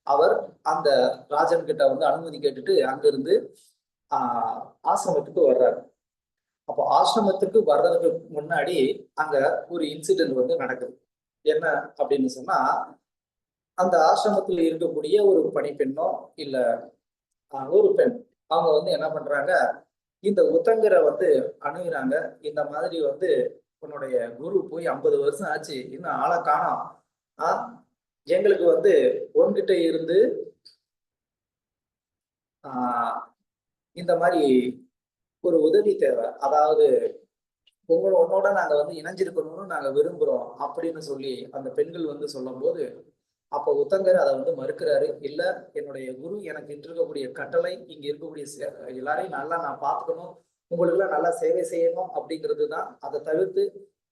அவர் அந்த ராஜன் கிட்ட வந்து அனுமதி கேட்டுட்டு அங்கிருந்து ஆசிரமத்துக்கு வர்றாரு. அப்போ ஆசிரமத்துக்கு வர்றதுக்கு முன்னாடி அங்க ஒரு இன்சிடென்ட் வந்து நடக்குது. என்ன அப்படின்னு சொன்னா, அந்த ஆசிரமத்தில் இருக்கக்கூடிய ஒரு பணிப்பெண்ணோ இல்ல ஒரு பெண், அவங்க வந்து என்ன பண்றாங்க, இந்த உத்தங்கரை வந்து அணுகுறாங்க. இந்த மாதிரி வந்து உன்னுடைய குரு போய் 50 வருஷம் ஆச்சு, இன்னும் ஆளை காணோம். எங்களுக்கு வந்து உன்கிட்ட இருந்து இந்த மாதிரி ஒரு உதவி தேவை, அதாவது உன்னோட நாங்க வந்து இணைஞ்சிருக்கணும்னு நாங்க விரும்புறோம் அப்படின்னு சொல்லி அந்த பெண்கள் வந்து சொல்லும் போது, அப்ப உத்தங்கர் அதை வந்து மறுக்கிறாரு. இல்ல, என்னுடைய குரு எனக்கு இருக்கக்கூடிய கட்டளை இங்க இருக்கக்கூடிய எல்லாரையும் நல்லா நான் பார்த்துக்கணும், உங்களுக்கு எல்லாம் நல்லா சேவை செய்யணும் அப்படிங்கிறது தான். அதை தவிர்த்து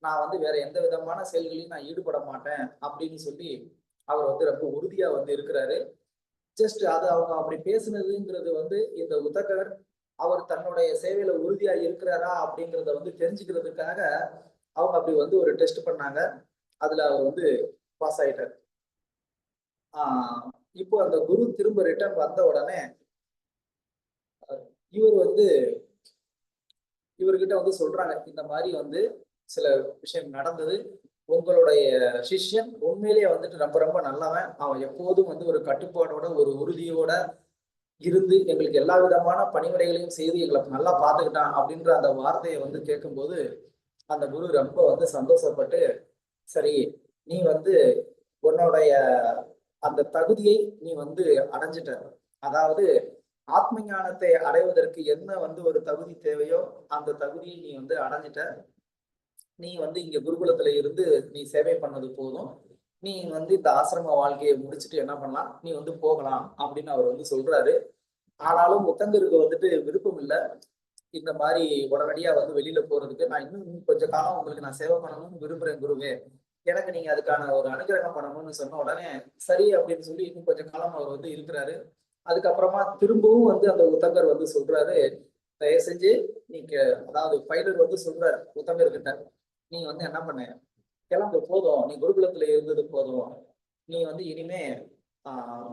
நான் வந்து வேற எந்த விதமான செயல்களையும் நான் ஈடுபட மாட்டேன் அப்படின்னு சொல்லி அவர் வந்து ரொம்ப உறுதியா வந்து இருக்கிறாரு. ஜஸ்ட் அது அவங்க அப்படி பேசுனதுங்கிறது வந்து இந்த உத்தகர் அவர் தன்னுடைய சேவையில உறுதியா இருக்கிறாரா அப்படிங்கிறத வந்து தெரிஞ்சுக்கிறதுக்காக அவங்க அப்படி வந்து ஒரு டெஸ்ட் பண்ணாங்க. அதுல அவர் வந்து பாஸ் ஆயிட்டார். இப்போ அந்த குரு திரும்ப ரிட்டர்ன் வந்த உடனே இவர் வந்து இவர்கிட்ட வந்து சொல்றாங்க, இந்த மாதிரி வந்து சில விஷயம் நடந்தது, உங்களுடைய சிஷ்யன் உண்மையிலேயே வந்துட்டு ரொம்ப ரொம்ப நல்லவன், அவன் எப்போதும் வந்து ஒரு கட்டுப்பாடோட ஒரு உறுதியோட இருந்து எங்களுக்கு எல்லா விதமான பணிவிடைகளையும் செய்து எங்களை நல்லா பார்த்துக்கிட்டான் அப்படின்ற அந்த வார்த்தையை வந்து கேட்கும்போது அந்த குரு ரொம்ப வந்து சந்தோஷப்பட்டு, சரி, நீ வந்து உன்னுடைய அந்த தகுதியை நீ வந்து அடைஞ்சிட்ட, அதாவது ஆத்ம ஞானத்தை அடைவதற்கு என்ன வந்து ஒரு தகுதி தேவையோ அந்த தகுதியை நீ வந்து அடைஞ்சிட்ட, நீ வந்து இங்க குருகுலத்துல இருந்து நீ சேவை பண்ணது போதும், நீ வந்து இந்த ஆசிரம வாழ்க்கையை முடிச்சுட்டு என்ன பண்ணலாம், நீ வந்து போகலாம் அப்படின்னு அவர் வந்து சொல்றாரு. ஆனாலும் முத்தங்கருக்கு வந்துட்டு விருப்பம் இல்லை இந்த மாதிரி உடனடியா வந்து வெளியில போறதுக்கு. நான் இன்னும் கொஞ்சம் காலம் உங்களுக்கு நான் சேவை பண்ணணும்னு விரும்புறேன் குருவே, எனக்கு நீங்க அதுக்கான ஒரு அனுகிரகம் பண்ணணும்னு சொன்ன உடனே சரி அப்படின்னு சொல்லி இன்னும் கொஞ்சம் காலம் அவர் வந்து இருக்கிறாரு. அதுக்கப்புறமா திரும்பவும் வந்து அந்த உத்தங்கர் வந்து சொல்றாரு, தயவு செஞ்சு நீங்க, அதாவது பைலர் வந்து சொல்றாரு உத்தங்கர் கிட்ட, நீ வந்து என்ன பண்ண, கிளம்பு, போதும், நீ குருகுலத்துல இருந்தது போதும், நீ வந்து இனிமே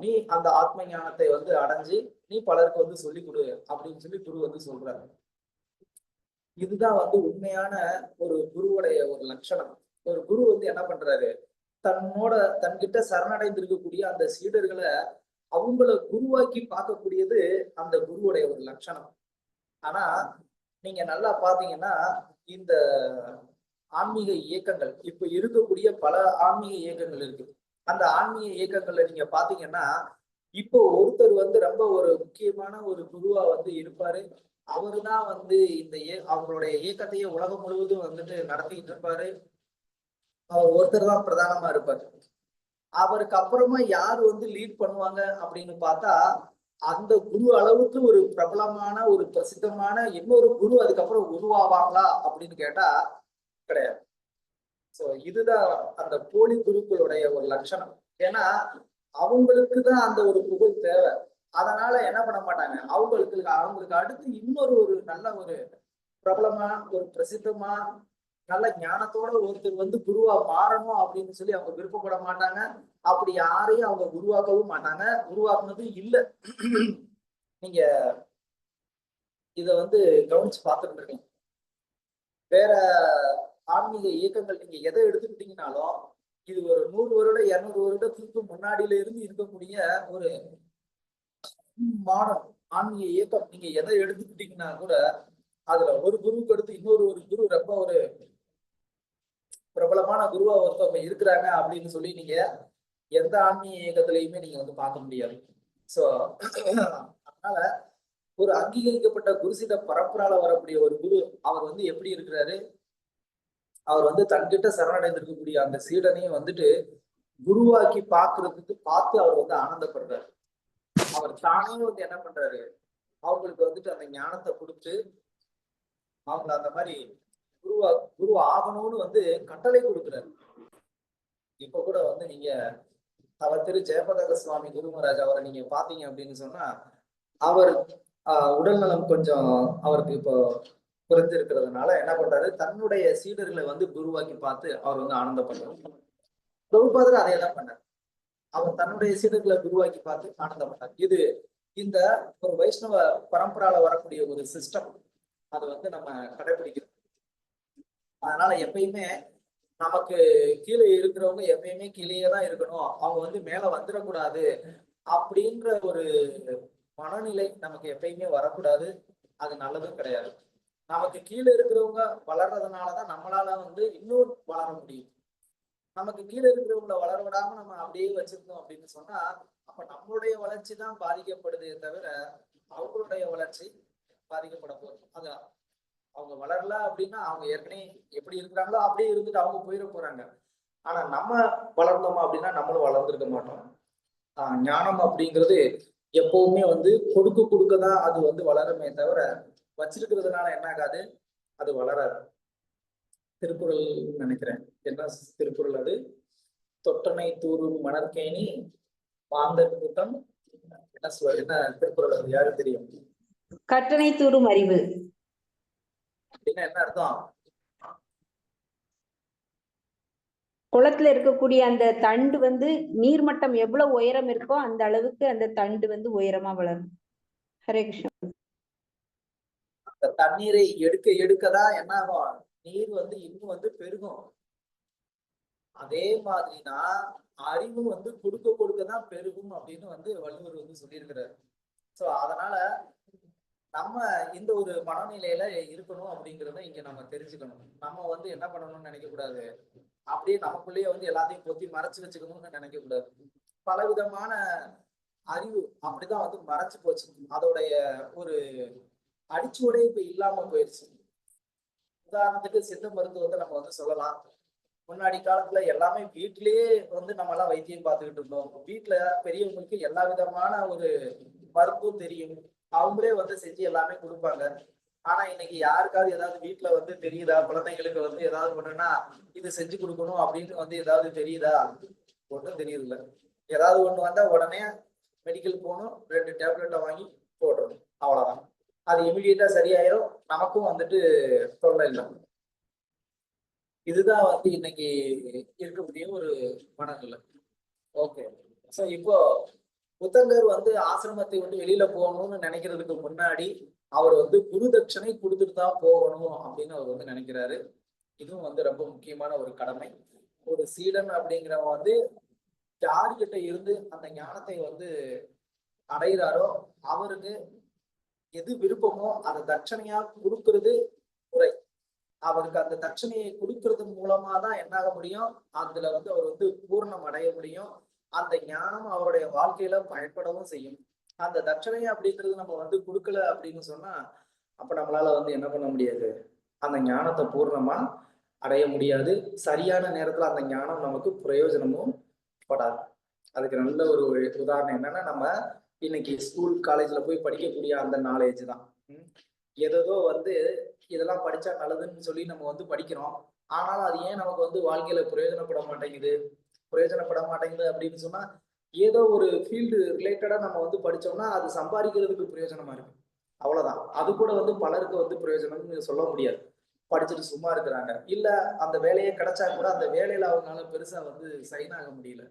நீ அந்த ஆத்ம ஞானத்தை வந்து அடைஞ்சு நீ பலருக்கு வந்து சொல்லி கொடு அப்படின்னு சொல்லி குரு வந்து சொல்றாரு. இதுதான் வந்து உண்மையான ஒரு குருவுடைய ஒரு லட்சணம். ஒரு குரு வந்து என்ன பண்றாரு, தன்கிட்ட சரணடைந்திருக்கக்கூடிய அந்த சீடர்களை அவங்கள குருவாக்கி பார்க்கக்கூடியது அந்த குருவுடைய ஒரு லட்சணம். ஆனா நீங்க நல்லா பாத்தீங்கன்னா இந்த ஆன்மீக இயக்கங்கள் இப்ப இருக்கக்கூடிய பல ஆன்மீக இயக்கங்கள் இருக்கு. அந்த ஆன்மீக இயக்கங்கள்ல நீங்க பாத்தீங்கன்னா இப்போ ஒருத்தர் வந்து ரொம்ப ஒரு முக்கியமான ஒரு குருவா வந்து இருப்பாரு. அவருதான் வந்து இந்த அவங்களுடைய இயக்கத்தையே உலகம் முழுவதும் வந்துட்டு நடத்திட்டு இருப்பாரு. அவர் ஒருத்தர் தான் பிரதானமா இருப்பாரு. அவருக்கு அப்புறமா யார் வந்து லீட் பண்ணுவாங்க அப்படின்னு பார்த்தா அந்த குரு அளவுக்கு ஒரு பிரபலமான ஒரு பிரசித்தமான இன்னொரு குரு அதுக்கப்புறம் உருவாவாங்களா அப்படின்னு கேட்டா கிடையாது. சோ இதுதான் அந்த போலி குருக்களுடைய ஒரு லட்சணம். ஏன்னா அவங்களுக்கு தான் அந்த ஒரு புகழ் தேவை. அதனால என்ன பண்ண மாட்டாங்க, அவங்களுக்கு அடுத்து இன்னொரு ஒரு நல்ல ஒரு பிரபலமா ஒரு பிரசித்தமா நல்ல ஞானத்தோட ஒருத்தர் வந்து குருவா மாறணும் அப்படின்னு சொல்லி அவங்க விருப்பப்பட மாட்டாங்க. அப்படி யாரையும் அவங்க உருவாக்கவும் மாட்டாங்க, உருவாக்குனதும் இல்லை. நீங்க இத வந்து கவனிச்சு பார்த்துட்டு இருக்கீங்க. வேற ஆன்மீக இயக்கங்கள் நீங்க எதை எடுத்துக்கிட்டீங்கன்னாலும் இது ஒரு 100 வருடம் 200 வருடத்துக்கு முன்னாடியில இருந்து இருக்கக்கூடிய ஒரு மாடர்ன் ஆன்மீக இயக்கம் நீங்க எதை எடுத்துக்கிட்டீங்கன்னா கூட அதுல ஒரு குருவுக்கு அடுத்து இன்னொரு ஒரு குரு ரொம்ப ஒரு பிரபலமான குருவா ஒருத்தவங்க இருக்கிறாங்க அப்படின்னு சொல்லி நீங்க எந்த ஆன்மீக இயக்கத்திலையுமே நீங்க வந்து பார்க்க முடியாது. சோ அதனால ஒரு அங்கீகரிக்கப்பட்ட குருசித பரம்பரால வரக்கூடிய ஒரு குரு அவர் வந்து எப்படி இருக்கிறாரு, அவர் வந்து தன்கிட்ட சரணடைந்திருக்கக்கூடிய அந்த சீடனையும் வந்துட்டு குருவாக்கி பார்த்து அவர் வந்து ஆனந்தப்படுறாரு. அவர் தானே வந்து என்ன பண்றாரு, அவங்களுக்கு வந்துட்டு அந்த ஞானத்தை கொடுத்து அவங்கள அந்த மாதிரி குரு ஆகணும்னு வந்து கட்டளை கொடுக்குறாரு. இப்ப கூட வந்து நீங்க அவர் திரு ஜெயபதக சுவாமி குருமராஜ் அவரை நீங்க பாத்தீங்க அப்படின்னு சொன்னா அவர் உடல்நலம் கொஞ்சம் அவருக்கு இப்போ குறைஞ்சிருக்கிறதுனால என்ன பண்றாரு, தன்னுடைய சீடர்களை வந்து குருவாக்கி பார்த்து அவர் வந்து ஆனந்தப்படுறாரு. பிரபுபாதர் அதே தான் பண்ணார். அவர் தன்னுடைய சீடர்களை குருவாக்கி பார்த்து ஆனந்தப்பட்டார். இது இந்த ஒரு வைஷ்ணவ பரம்பரால வரக்கூடிய ஒரு சிஸ்டம். அதை வந்து நம்ம கடைபிடிக்கிறோம். அதனால எப்பயுமே நமக்கு கீழே இருக்கிறவங்க எப்பயுமே கீழேயே தான் இருக்கணும், அவங்க வந்து மேல வந்துடக்கூடாது அப்படின்ற ஒரு மனநிலை நமக்கு எப்பயுமே வரக்கூடாது. அது நல்லதும் கிடையாது. நமக்கு கீழே இருக்கிறவங்க வளர்றதுனாலதான் நம்மளால வந்து இன்னும் வளர முடியும். நமக்கு கீழே இருக்கிறவங்களை வளர விடாம நம்ம அப்படியே வச்சிருந்தோம் அப்படின்னு சொன்னா அப்ப நம்மளுடைய வளர்ச்சி தான் பாதிக்கப்படுதே தவிர அவங்களுடைய வளர்ச்சி பாதிக்கப்பட போகுது. அதான் அவங்க வளரல அப்படின்னா அவங்க ஏற்கனவே எப்படி இருக்கிறாங்களோ அப்படியே இருந்துட்டு அவங்க போயிட போறாங்க. ஆனா நம்ம வளர்ந்தோமா அப்படின்னா நம்மளும் வளர்ந்துருக்க மாட்டோம். ஞானம் அப்படிங்கிறது எப்பவுமே வந்து கொடுக்கதான் அது வந்து வளருமே தவிர வச்சிருக்கிறதுனால என்ன ஆகாது, அது வளராது. திருக்குறள் நினைக்கிறேன், என்ன திருக்குறள் அது, தொட்டனை தூரும் மணற்கேணி மாந்தர் கூட்டம், என்ன திருக்குறள் அது யாரு தெரியும்? கற்றனை தூரும் அறிவு அப்படின்னா என்ன அர்த்தம்? குளத்துல இருக்கக்கூடிய அந்த தண்டு வந்து நீர்மட்டம் எவ்வளவு உயரம் இருக்கோ அந்த அளவுக்கு அந்த தண்டு வந்து உயரமா வளரும். ஹரே கிருஷ்ணா. அந்த தண்ணீரை எடுக்க எடுக்கதான் என்ன ஆகும், நீர் வந்து இன்னும் வந்து பெருகும். அதே மாதிரிதான் அறிவு வந்து கொடுக்கதான் பெருகும் அப்படின்னு வந்து வள்ளுவர் வந்து சொல்லியிருக்கிறாரு. சோ அதனால நம்ம இந்த ஒரு மனநிலையில இருக்கணும் அப்படிங்கிறத இங்க நம்ம தெரிஞ்சுக்கணும். நம்ம வந்து என்ன பண்ணணும்னு நினைக்க கூடாது, அப்படியே நமக்குள்ளேயே வந்து எல்லாத்தையும் பொத்தி மறைச்சு வச்சுக்கணும்னு நினைக்க கூடாது. பலவிதமான அறிவு அப்படிதான் வந்து மறைச்சு போச்சு. அதோடைய ஒரு அடிச்சுவடே இப்ப இல்லாம போயிடுச்சு. உதாரணத்துக்கு சித்த மருத்துவத்தை நம்ம வந்து சொல்லலாம். முன்னாடி காலத்துல எல்லாமே வீட்டிலேயே வந்து நம்ம எல்லாம் வைத்தியம் பார்த்துக்கிட்டு இருந்தோம். வீட்டுல பெரியவங்களுக்கு எல்லா விதமான ஒரு மருத்துவம் தெரியும், அவங்களே வந்து செஞ்சு எல்லாமே கொடுப்பாங்க. ஆனா இன்னைக்கு யாருக்காவது ஏதாவது வீட்டுல வந்து தெரியுதா, குழந்தைங்களுக்கு வந்து ஏதாவது பண்ணுன்னா இது செஞ்சு கொடுக்கணும் அப்படின்னு வந்து ஏதாவது தெரியுதா? ஒன்றும் தெரியுது இல்லை. ஏதாவது ஒண்ணு வந்தா உடனே மெடிக்கல் போகணும், 2 டேப்லெட்டை வாங்கி போடுறோம், அவ்வளவுதான். அது இமிடியேட்டா சரியாயிரும், நமக்கும் வந்துட்டு தொல்லை இல்லை. இதுதான் வந்து இன்னைக்கு இருக்கக்கூடிய ஒரு மனநிலை. ஓகே. சோ இப்போ புத்தங்கர் வந்து ஆசிரமத்தை விட்டு வெளியில போகணும்னு நினைக்கிறதுக்கு முன்னாடி அவர் வந்து குரு தட்சணை கொடுத்துட்டு தான் போகணும் அப்படின்னு அவர் வந்து நினைக்கிறாரு. இதுவும் வந்து ரொம்ப முக்கியமான ஒரு கடமை. ஒரு சீடன் அப்படிங்கிறவன் வந்து யாருக்கிட்ட இருந்து அந்த ஞானத்தை வந்து அடைகிறாரோ அவருக்கு எது விருப்பமோ அதை தட்சணையா கொடுக்கறது முறை. அவருக்கு அந்த தட்சணையை கொடுக்கறது மூலமா தான் என்ன ஆக முடியும், அதுல வந்து அவர் வந்து பூர்ணம் அடைய முடியும். அந்த ஞானம் அவருடைய வாழ்க்கையில பயன்படவும் செய்யும். அந்த தட்சணை அப்படின்றது நம்ம வந்து கொடுக்கல அப்படின்னு சொன்னா, அப்ப நம்மளால வந்து என்ன பண்ண முடியாது, அந்த ஞானத்தை பூர்ணமா அடைய முடியாது. சரியான நேரத்துல அந்த ஞானம் நமக்கு பிரயோஜனமும் படாது. அதுக்கு நல்ல ஒரு உதாரணம் என்னன்னா, நம்ம இன்னைக்கு ஸ்கூல் காலேஜ்ல போய் படிக்கக்கூடிய அந்த நாலேஜ் தான். ஏதோ வந்து இதெல்லாம் படிச்சா நல்லதுன்னு சொல்லி நம்ம வந்து படிக்கிறோம். ஆனாலும் அது ஏன் நமக்கு வந்து வாழ்க்கையில பிரயோஜனப்பட மாட்டேங்குது அப்படின்னு சொன்னா, ஏதோ ஒரு ஃபீல்டு ரிலேட்டடா நம்ம வந்து படிச்சோம்னா அது சம்பாதிக்கிறதுக்கு பிரயோஜனமா இருக்கு, அவ்வளவுதான். அது கூட வந்து பலருக்கு வந்து பிரயோஜனம்னு சொல்ல முடியாது. படிச்சுட்டு சும்மா இருக்கிறாங்க, இல்ல அந்த வேலையே கிடைச்சா கூட அந்த வேலையில அவங்களால பெருசா வந்து சைன் ஆக முடியல.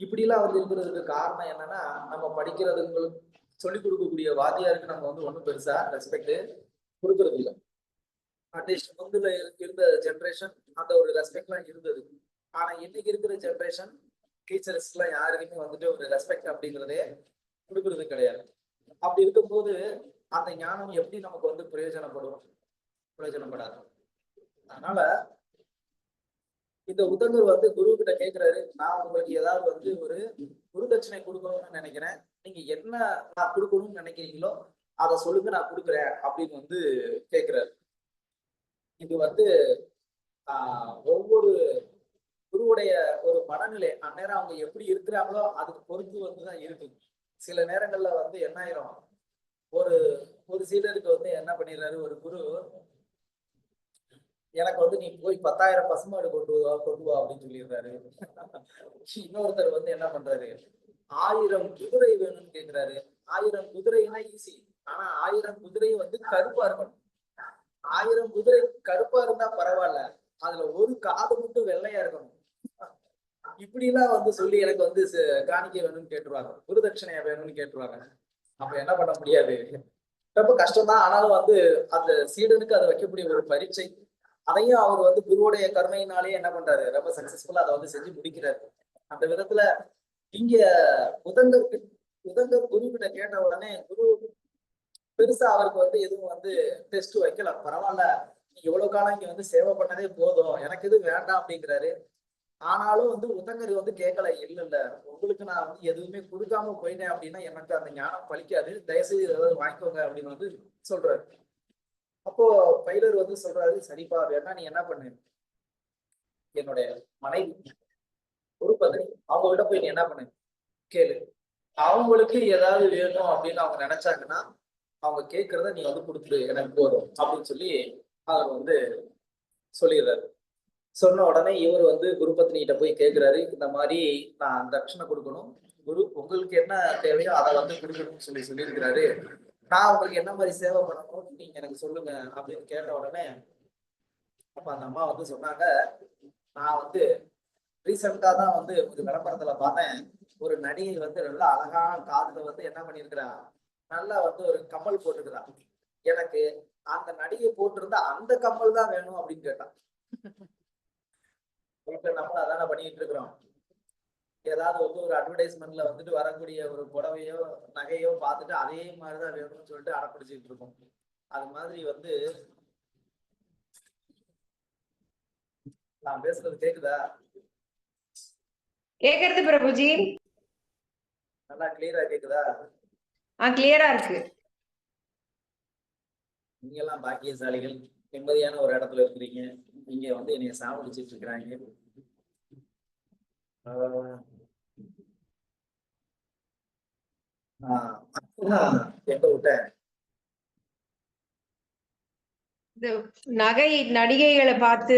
இப்படி எல்லாம் வந்து இருக்கிறதுக்கு காரணம் என்னன்னா, நம்ம படிக்கிறதுங்களுக்கு சொல்லிக் கொடுக்கக்கூடிய வாத்தியாருக்கு நம்ம வந்து ஒன்றும் பெருசா ரெஸ்பெக்ட் கொடுக்கறது இல்லை. அட்லீஸ்ட் முந்தில இருந்த ஜென்ரேஷன் அந்த ஒரு ரெஸ்பெக்ட் எல்லாம் இருந்தது. ஆனா இன்னைக்கு இருக்கிற ஜென்ரேஷன் டீச்சர்ஸ் எல்லாம் யாருக்குமே வந்துட்டு ஒரு ரெஸ்பெக்ட் அப்படிங்கிறதே கொடுக்கறது கிடையாது. அப்படி இருக்கும்போது அந்த ஞானம் எப்படி நமக்கு வந்து பிரயோஜனப்படாது. அதனால இந்த உதங்கர் வந்து குரு கிட்ட கேட்கிறாரு, நான் உங்களுக்கு ஏதாவது வந்து ஒரு குருதட்சணை கொடுக்கணும்னு நினைக்கிறேன், நீங்க என்ன நான் கொடுக்கணும்னு நினைக்கிறீங்களோ அதை சொல்லுங்க, நான் கொடுக்குறேன் அப்படின்னு வந்து கேட்கிறாரு. இது வந்து ஒவ்வொரு குருவுடைய ஒரு மனநிலை அந்நேரம் அவங்க எப்படி இருக்கிறாங்களோ அதுக்கு பொறுத்து வந்துதான் இருக்கு. சில நேரங்கள்ல வந்து என்ன ஆயிரும், ஒரு சீடருக்கு வந்து என்ன பண்ணிடுறாரு ஒரு குரு, எனக்கு வந்து நீ போய் 10,000 பசுமாடு கொண்டு வா அப்படின்னு சொல்லிடுறாரு. இன்னொருத்தர் வந்து என்ன பண்றாரு, 1000 குதிரை வேணும்னு கேட்கிறாரு. 1000 குதிரைனா ஈஸி, ஆனா 1000 குதிரை வந்து கருப்பா இருக்கணும். 1000 குதிரை கருப்பா இருந்தா பரவாயில்ல, அதுல ஒரு காது மட்டும் வெள்ளையா இருக்கணும். இப்படி எல்லாம் வந்து சொல்லி எனக்கு வந்து காணிக்கை வேணும்னு கேட்டுருவாங்க, குருதட்சணையா வேணும்னு கேட்டுருவாங்க. அப்ப என்ன பண்ண முடியாது, ரொம்ப கஷ்டம்தான். ஆனாலும் வந்து அந்த சீடனுக்கு அதை வைக்கக்கூடிய ஒரு பரீட்சை, அதையும் அவர் வந்து குருவுடைய கருணையினாலே என்ன பண்றாரு, ரொம்ப சக்சஸ்ஃபுல்லா அதை வந்து செஞ்சு முடிக்கிறாரு. அந்த விதத்துல இங்க உதங்கர் குரு கிட்ட கேட்ட உடனே குரு பெருசா அவருக்கு வந்து எதுவும் வந்து டெஸ்ட் வைக்கல. பரவாயில்ல, நீ எவ்வளவு காலம் இங்க வந்து சேவை பண்ணதே போதும், எனக்கு எதுவும் வேண்டாம் அப்படிங்கிறாரு. ஆனாலும் வந்து உதங்கர் வந்து கேட்கல, இல்ல உங்களுக்கு நான் வந்து எதுவுமே கொடுக்காம போயிட்டேன் அப்படின்னா எனக்கு அந்த ஞானம் பலிக்காது, தயவுசெய்து ஏதாவது வாங்கிக்கோங்க அப்படின்னு வந்து சொல்றாரு. அப்போ பைலர் வந்து சொல்றாரு, சரிப்பா வேணா நீ என்ன பண்ணு, என்னுடைய மனைவி ஒரு பத்னி அவங்க கிட்ட போய் நீ என்ன பண்ணு கேளு, அவங்களுக்கு ஏதாவது வேணும் அப்படின்னு அவங்க நினைச்சாங்கன்னா அவங்க கேட்கறத நீ வந்து கொடுத்துரு, எனக்கு போதும் அப்படின்னு சொல்லி அவர் வந்து சொல்லிடுறாரு. சொன்ன உடனே இவர் வந்து குரு பத்னிகிட்ட போய் கேட்கிறாரு, இந்த மாதிரி நான் தட்சணை கொடுக்கணும், குரு உங்களுக்கு என்ன தேவையோ அதை வந்து கொடுக்கணும்னு சொல்லியிருக்கிறாரு, நான் உங்களுக்கு என்ன மாதிரி சேவை பண்ணணும் நீங்க எனக்கு சொல்லுங்க அப்படின்னு கேட்ட உடனே அப்ப அந்த அம்மா வந்து சொன்னாங்க, நான் வந்து ரீசெண்டா தான் வந்து ஒரு விளம்பரத்துல பார்த்தேன், ஒரு நடிகை வந்து நல்லா அழகா காதுல வந்து என்ன பண்ணிருக்கிறா, நல்லா வந்து ஒரு கம்மல் போட்டுக்கிறா, எனக்கு அந்த நடிகை போட்டிருந்தா அந்த கம்மல் தான் வேணும் அப்படின்னு கேட்டான். வீட்டுல நம்ம அதான பண்ணிட்டு இருக்கிறோம், ஏதாவது வந்து ஒரு அட்வர்டைஸ்மெண்ட்ல வந்துட்டு வரக்கூடிய ஒரு புடவையோ நகையோ பார்த்துட்டு அதே மாதிரிதான் வேணும்னு சொல்லிட்டு அடப்பிடிச்சிட்டு இருக்கோம். அது மாதிரி வந்து நான் பேசுறது கேக்குதா? கேக்குறது பிரபுஜி, நல்லா கிளியரா கேக்குதா? கிளியரா இருக்கு. நீங்க எல்லாம் பாக்கியசாலிகள், நிம்மதியான ஒரு இடத்துல இருக்கிறீங்க. நீங்க வந்து என்னைய சாவடிச்சிட்டு இருக்கிறாங்க. எங்க விட்டேன்? நகை நடிகைகளை பார்த்து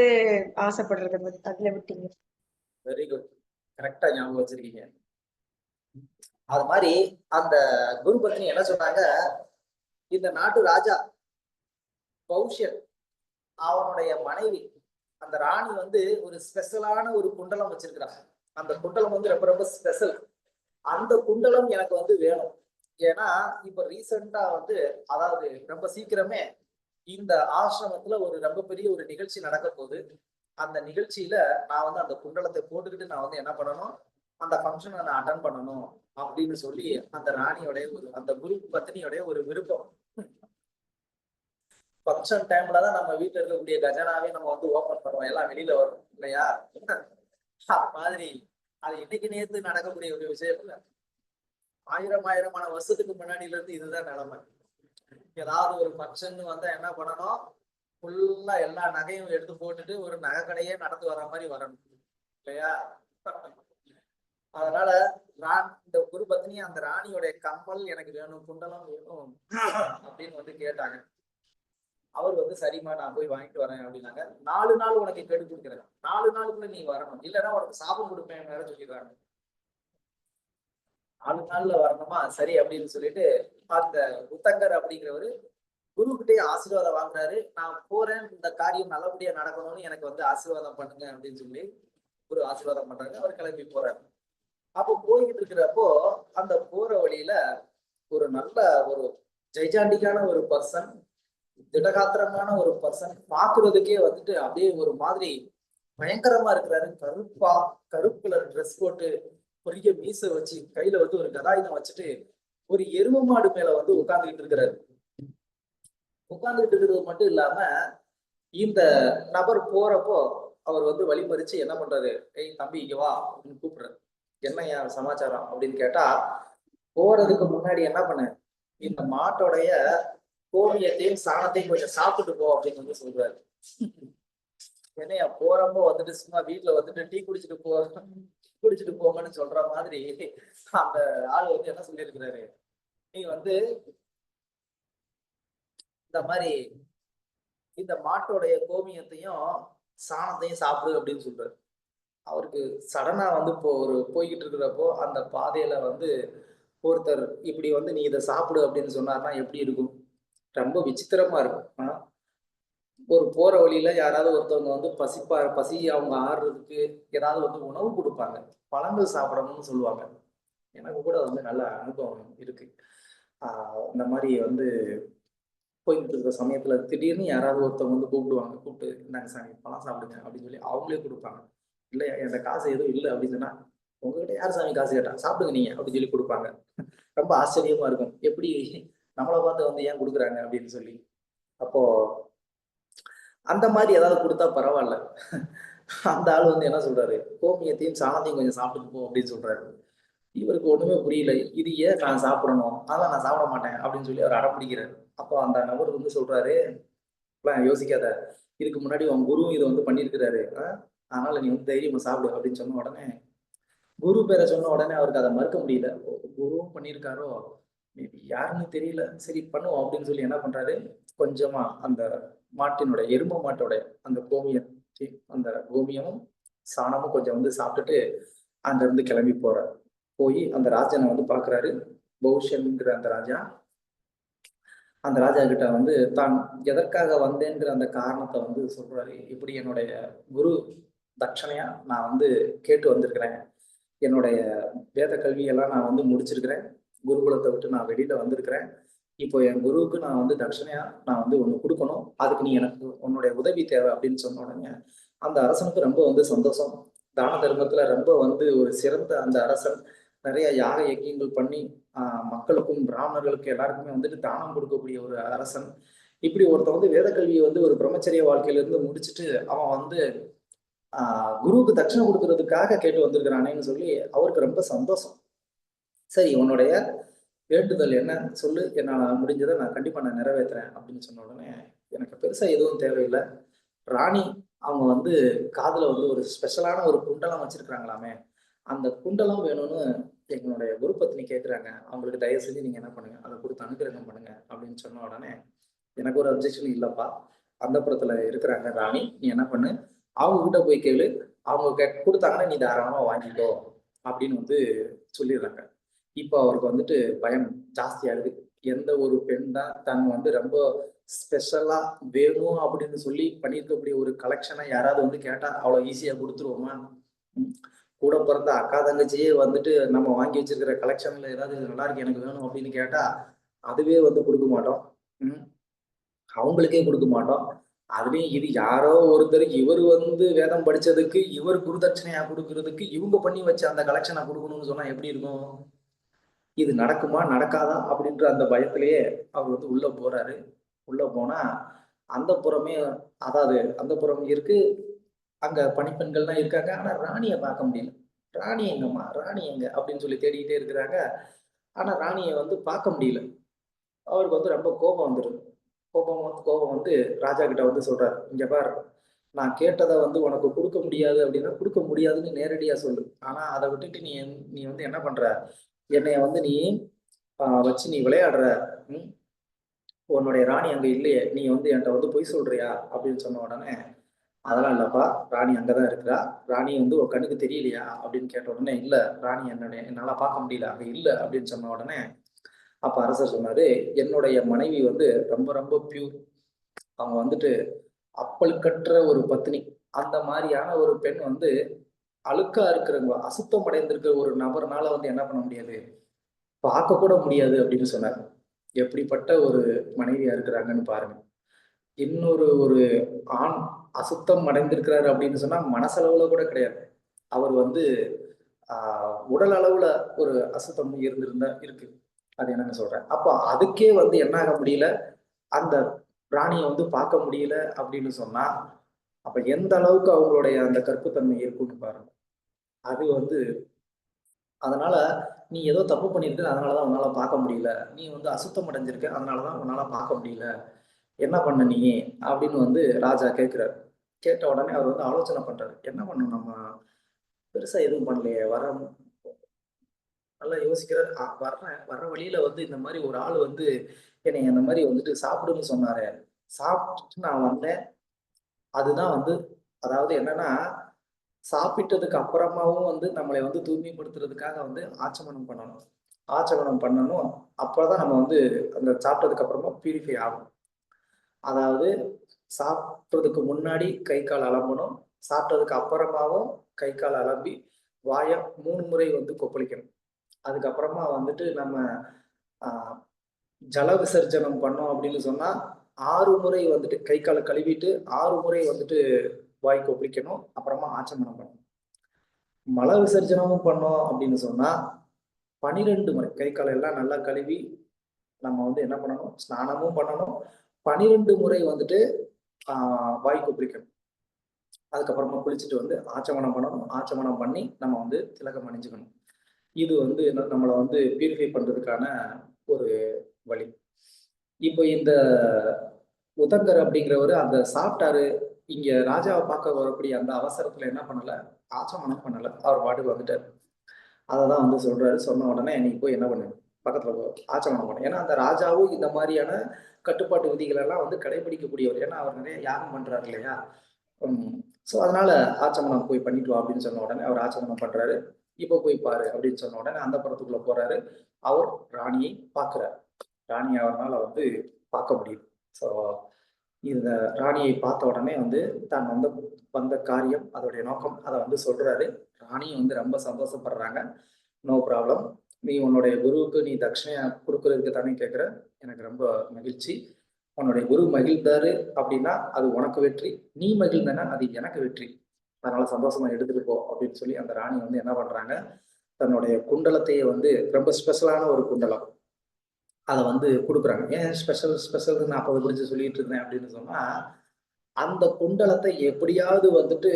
ஆசைப்படுறது அதுல விட்டீங்க. வெரி குட், கரெக்டா ஞாபகம் வச்சிருக்கீங்க. அது மாதிரி அந்த குரு பத்னி என்ன சொன்னாங்க, இந்த நாட்டு ராஜா கௌஷல் அவனுடைய மனைவி அந்த ராணி வந்து ஒரு ஸ்பெஷலான ஒரு குண்டலம் வச்சிருக்கிறாங்க. அந்த குண்டலம் வந்து ரொம்ப ரொம்ப ஸ்பெஷல். அந்த குண்டலம் எனக்கு வந்து வேணும். ஏன்னா இப்ப ரீசெண்டா வந்து அதாவது ரொம்ப சீக்கிரமே இந்த ஆசிரமத்துல ஒரு ரொம்ப பெரிய ஒரு நிகழ்ச்சி நடக்க போகுது. அந்த நிகழ்ச்சியில நான் வந்து அந்த குண்டலத்தை போட்டுக்கிட்டு நான் வந்து என்ன பண்ணணும், அந்த ஃபங்க்ஷனை நான் அட்டன் பண்ணணும் அப்படின்னு சொல்லி அந்த ராணியோடைய ஒரு அந்த குரு பத்னியோடைய ஒரு விருப்பம். ஃபங்க்ஷன் டைம்ல தான் நம்ம வீட்டுல இருக்கக்கூடிய கஜனாவே நம்ம வந்து ஓபன் பண்ணுவோம், எல்லாம் வெளியில வரும் இல்லையா? அது மாதிரி அது இன்னைக்கு நேர்த்து நடக்கக்கூடிய ஒரு விஷயம் இல்ல. ஆயிரமான வருஷத்துக்கு முன்னாடில இருந்து இதுதான் நிலைமை. ஏதாவது ஒரு ஃபங்க்ஷன் வந்தா என்ன பண்ணணும், ஃபுல்லா எல்லா நகையும் எடுத்து போட்டுட்டு ஒரு நகை கடையே நடந்து வர மாதிரி வரணும் இல்லையா? அதனால இந்த குரு பத்னி அந்த ராணியோடைய கம்மல் எனக்கு வேணும், குண்டலம் வேணும் அப்படின்னு வந்து கேட்டாங்க. அவர் வந்து சரிம்மா நான் போய் வாங்கிட்டு வரேன் அப்படின்னாங்க. 4 நாள் உனக்கு கெடு கொடுக்குறேன், 4 நாளுக்குள்ள நீ வரணும், இல்லைன்னா உனக்கு சாபம் கொடுப்பேன் வேற சொல்லிடுறாங்க. 4 நாள்ல வரணுமா, சரி அப்படின்னு சொல்லிட்டு அந்த உத்தங்கர் அப்படிங்கிறவரு குருக்கிட்டே ஆசீர்வாதம் வாங்குறாரு. நான் போறேன், இந்த காரியம் நல்லபடியா நடக்கணும்னு எனக்கு வந்து ஆசீர்வாதம் பண்ணுங்க அப்படின்னு சொல்லி குரு ஆசீர்வாதம் பண்றாங்க. அவர் கிளம்பி போறாரு. அப்போ போய்கிட்டு இருக்கிறப்போ அந்த போற வழியில ஒரு நல்ல ஒரு ஜெய்ஜாண்டிக்கான ஒரு பர்சன், திடகாத்திரமான ஒரு பர்சன், பாக்குறதுக்கே வந்துட்டு அப்படியே ஒரு மாதிரி பயங்கரமா இருக்கிறாரு. கருப்பு கலர் ட்ரெஸ் போட்டு பெரிய மீசை வச்சு கையில வந்து ஒரு கதாயுதம் வச்சுட்டு ஒரு எரும மாடு மேல வந்து உட்கார்ந்துகிட்டு இருக்கிறாரு. உட்கார்ந்துகிட்டு இருக்கிறது மட்டும் இல்லாம இந்த நபர் போறப்போ அவர் வந்து வழிமறிச்சு என்ன பண்றாரு, ஏய் தம்பி இங்க வா அப்படின்னு கூப்பிடுறாரு. என்ன என் சமாச்சாரம் அப்படின்னு கேட்டா, போறதுக்கு முன்னாடி என்ன பண்ண, இந்த மாட்டோடைய கோமியத்தையும் சாணத்தையும் கொஞ்சம் சாப்பிட்டு போ அப்படின்னு வந்து சொல்றாரு. என்னையா போறப்போ வந்துட்டு சும்மா வீட்டுல வந்துட்டு டீ குடிச்சிட்டு போங்கன்னு சொல்ற மாதிரி அந்த ஆள் வந்து என்ன சொல்லியிருக்கிறாரு, நீ வந்து இந்த மாதிரி இந்த மாட்டோடைய கோமியத்தையும் சாணத்தையும் சாப்பிடு அப்படின்னு சொல்றாரு. அவருக்கு சடனா வந்து போய்கிட்டு இருக்கிறப்போ அந்த பாதையில வந்து ஒருத்தர் இப்படி வந்து நீ இதை சாப்பிடு அப்படின்னு சொன்னார்னா எப்படி இருக்கும், ரொம்ப விசித்திரமா இருக்கும். ஒரு போற வழியில யாராவது ஒருத்தவங்க வந்து பசி அவங்க ஆடுறதுக்கு ஏதாவது வந்து உணவு கொடுப்பாங்க, பழங்கள் சாப்பிடணும்னு சொல்லுவாங்க. எனக்கு கூட வந்து நல்ல அனுபவம் இருக்கு. இந்த மாதிரி வந்து போய்கிட்டு இருக்கிற சமயத்துல திடீர்னு யாராவது ஒருத்தவங்க வந்து கூப்பிடுவாங்க, கூப்பிட்டு இந்தாங்க சாமி பழம் சாப்பிடுங்க அப்படின்னு சொல்லி அவங்களே கொடுப்பாங்க. இல்லை என் காசு எதுவும் இல்லை அப்படின்னு சொன்னா, உங்ககிட்ட யார் சாமி காசு கேட்டா, சாப்பிடுங்க நீங்க அப்படின்னு சொல்லி கொடுப்பாங்க. ரொம்ப ஆச்சரியமா இருக்கும், எப்படி நம்மளை பார்த்து வந்து ஏன் கொடுக்குறாங்க அப்படின்னு சொல்லி. அப்போ அந்த மாதிரி ஏதாவது கொடுத்தா பரவாயில்ல. அந்த ஆள் வந்து என்ன சொல்றாரு, கோமியத்தையும் சாணத்தையும் கொஞ்சம் சாப்பிட்டு போ அப்படின்னு சொல்றாரு. இவருக்கு ஒண்ணுமே புரியல, இது ஏன் நான் சாப்பிடணும், அதான் நான் சாப்பிட மாட்டேன் அப்படின்னு சொல்லி அவர் அடம்பிடிக்கிறாரு. அப்போ அந்த நபர் வந்து சொல்றாரு, யோசிக்காத, இதுக்கு முன்னாடி உன் குருவும் இதை வந்து பண்ணியிருக்கிறாரு, அதனால நீ வந்து தைரியமா சாப்பிடு அப்படின்னு சொன்ன உடனே, குரு பேரை சொன்ன உடனே அவருக்கு அதை மறுக்க முடியல. குருவும் பண்ணியிருக்காரோ யாருன்னு தெரியல, சரி பண்ணுவோம் அப்படின்னு சொல்லி என்ன பண்றாரு, கொஞ்சமா அந்த மாட்டினுடைய எரும மாட்டோடைய அந்த அந்த கோமியமும் சாணமும் கொஞ்சம் வந்து சாப்பிட்டுட்டு அங்க இருந்து கிளம்பி போறாரு. போய் அந்த ராஜனை வந்து பாக்குறாரு. பௌஷன்ங்கிற அந்த ராஜா கிட்ட வந்து தான் எதற்காக வந்தேங்கிற அந்த காரணத்தை வந்து சொல்றாரு. இப்படி என்னுடைய குரு தட்சணையா நான் வந்து கேட்டு வந்திருக்கிறேன், என்னுடைய வேத கல்வியெல்லாம் நான் வந்து முடிச்சிருக்கிறேன், குருகுலத்தை விட்டு நான் வெளியில வந்திருக்கிறேன். இப்போ என் குருவுக்கு நான் வந்து தட்சணையா நான் வந்து ஒண்ணு கொடுக்கணும், அதுக்கு நீ எனக்கு உன்னுடைய உதவி தேவை அப்படின்னு சொன்ன உடனே அந்த அரசனுக்கு ரொம்ப வந்து சந்தோஷம். தான தர்மத்துல ரொம்ப வந்து ஒரு சிறந்த அந்த அரசன், நிறைய யாக யக்கியங்கள் பண்ணி மக்களுக்கும் பிராமணர்களுக்கு எல்லாருக்குமே வந்துட்டு தானம் கொடுக்கக்கூடிய ஒரு அரசன். இப்படி ஒருத்தன் வந்து வேத கல்வியை வந்து ஒரு பிரம்மச்சரிய வாழ்க்கையில இருந்து முடிச்சுட்டு அவன் வந்து குருவுக்கு தட்சணை கொடுக்கறதுக்காக கேட்டு வந்திருக்கிறானேன்னு சொல்லி அவருக்கு ரொம்ப சந்தோஷம். சரி உன்னுடைய வேண்டுதல் என்ன சொல்லு, என்னால் முடிஞ்சதை நான் கண்டிப்பா நான் நிறைவேற்றுறேன் அப்படின்னு சொன்ன உடனே, எனக்கு பெருசா எதுவும் தேவையில்லை, ராணி அவங்க வந்து காதுல வந்து ஒரு ஸ்பெஷலான ஒரு குண்டலம் வச்சிருக்கிறாங்களாமே, அந்த குண்டலம் வேணும்னு எங்களுடைய குரு பத்னி கேட்குறாங்க, அவங்களுக்கு தயவு செஞ்சு நீங்க என்ன பண்ணுங்க, அதை கொடுத்து அனுகிரகம் பண்ணுங்க அப்படின்னு சொன்ன உடனே, எனக்கு ஒரு அப்ஜெக்ஷன் இல்லப்பா, அந்த புறத்துல இருக்கிறாங்க ராணி, நீ என்ன பண்ணு, அவங்க கிட்ட போய் கேளு, அவங்க கொடுத்தாங்கன்னா நீ தாராளமா வாங்கிக்கோ அப்படின்னு வந்து சொல்லிடுறாங்க. இப்போ அவருக்கு வந்துட்டு பயம் ஜாஸ்தியாகுது. எந்த ஒரு பெண் தான் தன் வந்து ரொம்ப ஸ்பெஷலா வேணும் அப்படின்னு சொல்லி பண்ணியிருக்கக்கூடிய ஒரு கலெக்ஷனை யாராவது வந்து கேட்டா அவ்வளவு ஈஸியா கொடுத்துருவோமா? கூட பிறந்த அக்கா தங்கச்சியே வந்துட்டு நம்ம வாங்கி வச்சிருக்கிற கலெக்ஷன்ல ஏதாவது நல்லா இருக்கு எனக்கு வேணும் அப்படின்னு கேட்டா அதுவே வந்து கொடுக்க மாட்டோம். அவங்களுக்கே கொடுக்க மாட்டோம். அதுலயும் இது யாரோ ஒருத்தர் இவர் வந்து வேதம் படிச்சதுக்கு இவர் குருதட்சணையா கொடுக்கறதுக்கு இவங்க பண்ணி வச்ச அந்த கலெக்ஷனை கொடுக்கணும்னு சொன்னா எப்படி இருக்கும்? இது நடக்குமா நடக்காதா அப்படின்ற அந்த பயத்திலேயே அவர் வந்து உள்ள போறாரு. உள்ள போனா அந்த புறமே, அதாவது அந்த புறம் இருக்கு, அங்க பணிப்பெண்கள்லாம் இருக்காங்க. ஆனா ராணியை பார்க்க முடியல. ராணி எங்கம்மா, ராணி எங்க அப்படின்னு சொல்லி தேடிக்கிட்டே இருக்கிறாங்க. ஆனா ராணியை வந்து பார்க்க முடியல. அவருக்கு வந்து ரொம்ப கோபம் வந்துடும். கோபம் வந்து ராஜா கிட்ட வந்து சொல்றாரு, இங்க பாரு, நான் கேட்டதை வந்து உனக்கு கொடுக்க முடியாது அப்படின்னா கொடுக்க முடியாதுன்னு நேரடியா சொல்லு. ஆனா அதை விட்டுட்டு நீ வந்து என்ன பண்ற, என்னைய வந்து நீ வச்சு நீ விளையாடுற. ம், உன்னுடைய ராணி அங்க இல்லையே, நீ வந்து என்கிட்ட வந்து பொய் சொல்றியா அப்படின்னு சொன்ன உடனே, அதெல்லாம் இல்லப்பா, ராணி அங்கதான் இருக்கிறா. ராணி வந்து உன் கண்ணுக்கு தெரியலையா அப்படின்னு கேட்ட உடனே, இல்ல, ராணி என்னால பார்க்க முடியல, அங்க இல்ல அப்படின்னு சொன்ன உடனே, அப்ப அரசர் சொன்னாரு, என்னுடைய மனைவி வந்து ரொம்ப ரொம்ப பியூர். அவங்க வந்துட்டு அப்பழுக்கற்ற ஒரு பத்தினி. அந்த மாதிரியான ஒரு பெண் வந்து அழுக்கா இருக்கிறவங்க, அசுத்தம் அடைந்திருக்கிற ஒரு நபர்னால வந்து என்ன பண்ண முடியாது, பார்க்க கூட முடியாது அப்படின்னு சொன்னார். எப்படிப்பட்ட ஒரு மனைவியா இருக்கிறாங்கன்னு பாருங்க. இன்னொரு ஒரு ஆண் அசுத்தம் அடைந்திருக்கிறாரு அப்படின்னு சொன்னா மனசளவுல கூட கிடையாது. அவர் வந்து உடல் அளவுல ஒரு அசுத்தம் இருந்திருந்தா இருக்கு. அது என்னன்னு சொல்றேன். அப்ப அதுக்கே வந்து என்ன ஆக முடியல, அந்த ராணியை வந்து பார்க்க முடியல அப்படின்னு சொன்னா, அப்ப எந்த அளவுக்கு அவங்களுடைய அந்த கற்புத்தன்மை இருக்குன்னு பாருங்க. அது வந்து, அதனால நீ ஏதோ தப்பு பண்ணியிருக்க, அதனாலதான் உன்னால பார்க்க முடியல. நீ வந்து அசுத்தம் அடைஞ்சிருக்க, அதனாலதான் உன்னால பார்க்க முடியல. என்ன பண்ண நீ அப்படின்னு வந்து ராஜா கேட்கிறாரு. கேட்ட உடனே அவர் வந்து ஆலோசனை பண்றாரு. என்ன பண்ணணும், நம்ம பெருசா எதுவும் பண்ணலையே, நல்லா யோசிக்கிறாரு. வர்ற வழியில வந்து இந்த மாதிரி ஒரு ஆள் வந்து என்னை அந்த மாதிரி வந்துட்டு சாப்பிடுன்னு சொன்னாரு. சாப்பிட்டுட்டு நான் வந்தேன். அதுதான் வந்து, அதாவது என்னன்னா, சாப்பிட்டதுக்கு அப்புறமாவும் வந்து நம்மளை வந்து தூய்மைப்படுத்துறதுக்காக வந்து ஆச்சமனம் பண்ணணும். ஆச்சமனம் பண்ணணும். அப்பதான் நம்ம வந்து அந்த சாப்பிட்டதுக்கு அப்புறமா பியூரிஃபை ஆகும். அதாவது சாப்பிட்றதுக்கு முன்னாடி கை கால் அலம்பணும். சாப்பிட்டதுக்கு அப்புறமாவும் கை கால் அலம்பி வாயை 3 முறை வந்து கொப்பளிக்கணும். அதுக்கப்புறமா வந்துட்டு நம்ம ஆஹ் ஜல விசர்ஜனம் பண்ணோம் அப்படின்னு சொன்னா 6 முறை வந்துட்டு கை காலை கழுவிட்டு 6 முறை வந்துட்டு வாய் கொப்பளிக்கணும். அப்புறமா ஆச்சமனம் பண்ணணும். மல விசர்ஜனமும் பண்ணோம் அப்படின்னு சொன்னா 12 முறை கை காலை எல்லாம் நல்லா கழுவி நம்ம வந்து என்ன பண்ணணும், ஸ்நானமும் பண்ணணும். 12 முறை வந்துட்டு வாய் கொப்பளிக்கணும். அதுக்கப்புறமா குளிச்சுட்டு வந்து ஆச்சமனம் பண்ணணும். ஆச்சமனம் பண்ணி நம்ம வந்து திலகம் அணிஞ்சுக்கணும். இது வந்து நம்மளை வந்து பியூரிஃபை பண்றதுக்கான ஒரு வழி. இப்போ இந்த உதங்கர் அப்படிங்கிறவரு அந்த சாப்பிட்டாரு. இங்க ராஜாவை பார்க்க வரக்கூடிய அந்த அவசரத்துல என்ன பண்ணல, ஆச்சமனம் பண்ணல. அவர் பாட்டுக்கு வந்துட்டாரு. அததான் வந்து சொல்றாரு. சொன்ன உடனே நீ போய் என்ன பண்ணு, பக்கத்துல ஆச்சமனம் பண்ணு. ஏன்னா அந்த ராஜாவும் இந்த மாதிரியான கட்டுப்பாட்டு விதிகள் எல்லாம் வந்து கடைபிடிக்கக்கூடியவர். ஏன்னா அவர் நிறைய யாகம் பண்றாரு இல்லையா. ஸோ அதனால ஆச்சமனம் போய் பண்ணிட்டு வா அப்படின்னு சொன்ன உடனே அவர் ஆச்சமனம் பண்றாரு. இப்போ போய் பாரு அப்படின்னு சொன்ன உடனே அந்த படத்துக்குள்ள போறாரு. அவர் ராணியை பார்க்கிறார். ராணியை அவரால் வந்து பார்க்க முடியும். ஸோ இந்த ராணியை பார்த்த உடனே வந்து தான் வந்த காரியம், அதோடைய நோக்கம், அதை வந்து சொல்றாரு. ராணியும் வந்து ரொம்ப சந்தோஷப்படுறாங்க. நோ ப்ராப்ளம், நீ உன்னுடைய குருவுக்கு நீ தட்சிணையா கொடுக்கறதுக்கு தானே கேட்குற, எனக்கு ரொம்ப மகிழ்ச்சி. உன்னுடைய குரு மகிழ்ந்தாரு அப்படின்னா அது உனக்கு வெற்றி, நீ மகிழ்ந்தனா அது எனக்கு வெற்றி. அதனால சந்தோஷமா எடுத்துட்டு போ அப்படின்னு சொல்லி அந்த ராணி வந்து என்ன பண்றாங்க, தன்னுடைய குண்டலத்தையே வந்து ரொம்ப ஸ்பெஷலான ஒரு குண்டலம் அதை வந்து கொடுக்குறாங்க. ஏன் ஸ்பெஷல் நான் அப்போ பிடிச்சி சொல்லிட்டு இருந்தேன் அப்படின்னு சொன்னா, அந்த குண்டலத்தை எப்படியாவது வந்துட்டு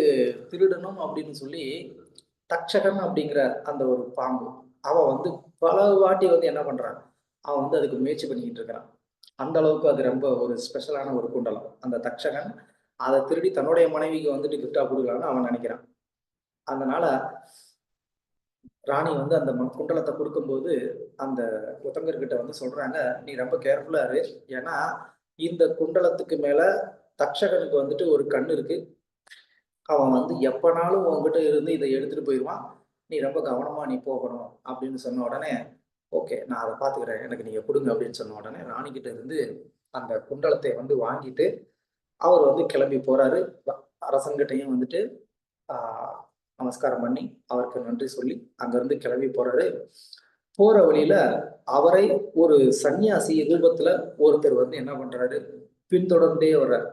திருடணும் அப்படின்னு சொல்லி தக்ஷகன் அப்படிங்கிற அந்த ஒரு பாம்பு, அவன் வந்து பல வாட்டி வந்து என்ன பண்றான், அவன் வந்து அதுக்கு முயற்சி பண்ணிக்கிட்டு இருக்கிறான். அந்த அளவுக்கு அது ரொம்ப ஒரு ஸ்பெஷலான ஒரு குண்டலம். அந்த தக்ஷகன் அதை திருடி தன்னுடைய மனைவிக்கு வந்துட்டு கிஃப்டா கொடுக்கலான்னு அவன் நினைக்கிறான். அதனால ராணி வந்து அந்த குண்டலத்தை கொடுக்கும்போது அந்த உத்தங்கர்கிட்ட வந்து சொல்றாங்க, நீ ரொம்ப கேர்ஃபுல்லா இரு. ஏன்னா இந்த குண்டலத்துக்கு மேல தக்ஷகனுக்கு வந்துட்டு ஒரு கண் இருக்கு. அவன் வந்து எப்பனாலும் உங்ககிட்ட இருந்து இதை எடுத்துட்டு போயிடுவான். நீ ரொம்ப கவனமா நீ போகணும் அப்படின்னு சொன்ன உடனே, ஓகே நான் அதை பார்த்துக்கிறேன், எனக்கு நீங்க கொடுங்க அப்படின்னு சொன்ன உடனே ராணிகிட்ட இருந்து அந்த குண்டலத்தை வந்து வாங்கிட்டு அவர் வந்து கிளம்பி போறாரு. அரசன்கிட்டையும் வந்துட்டு நமஸ்காரம் பண்ணி அவருக்கு நன்றி சொல்லி அங்கிருந்து கிளம்பி போறாரு. போற வழியில அவரை ஒரு சன்னியாசி ரூபத்துல ஒருத்தர் வந்து என்ன பண்றாரு, பின்தொடர்ந்தே வர்றாரு.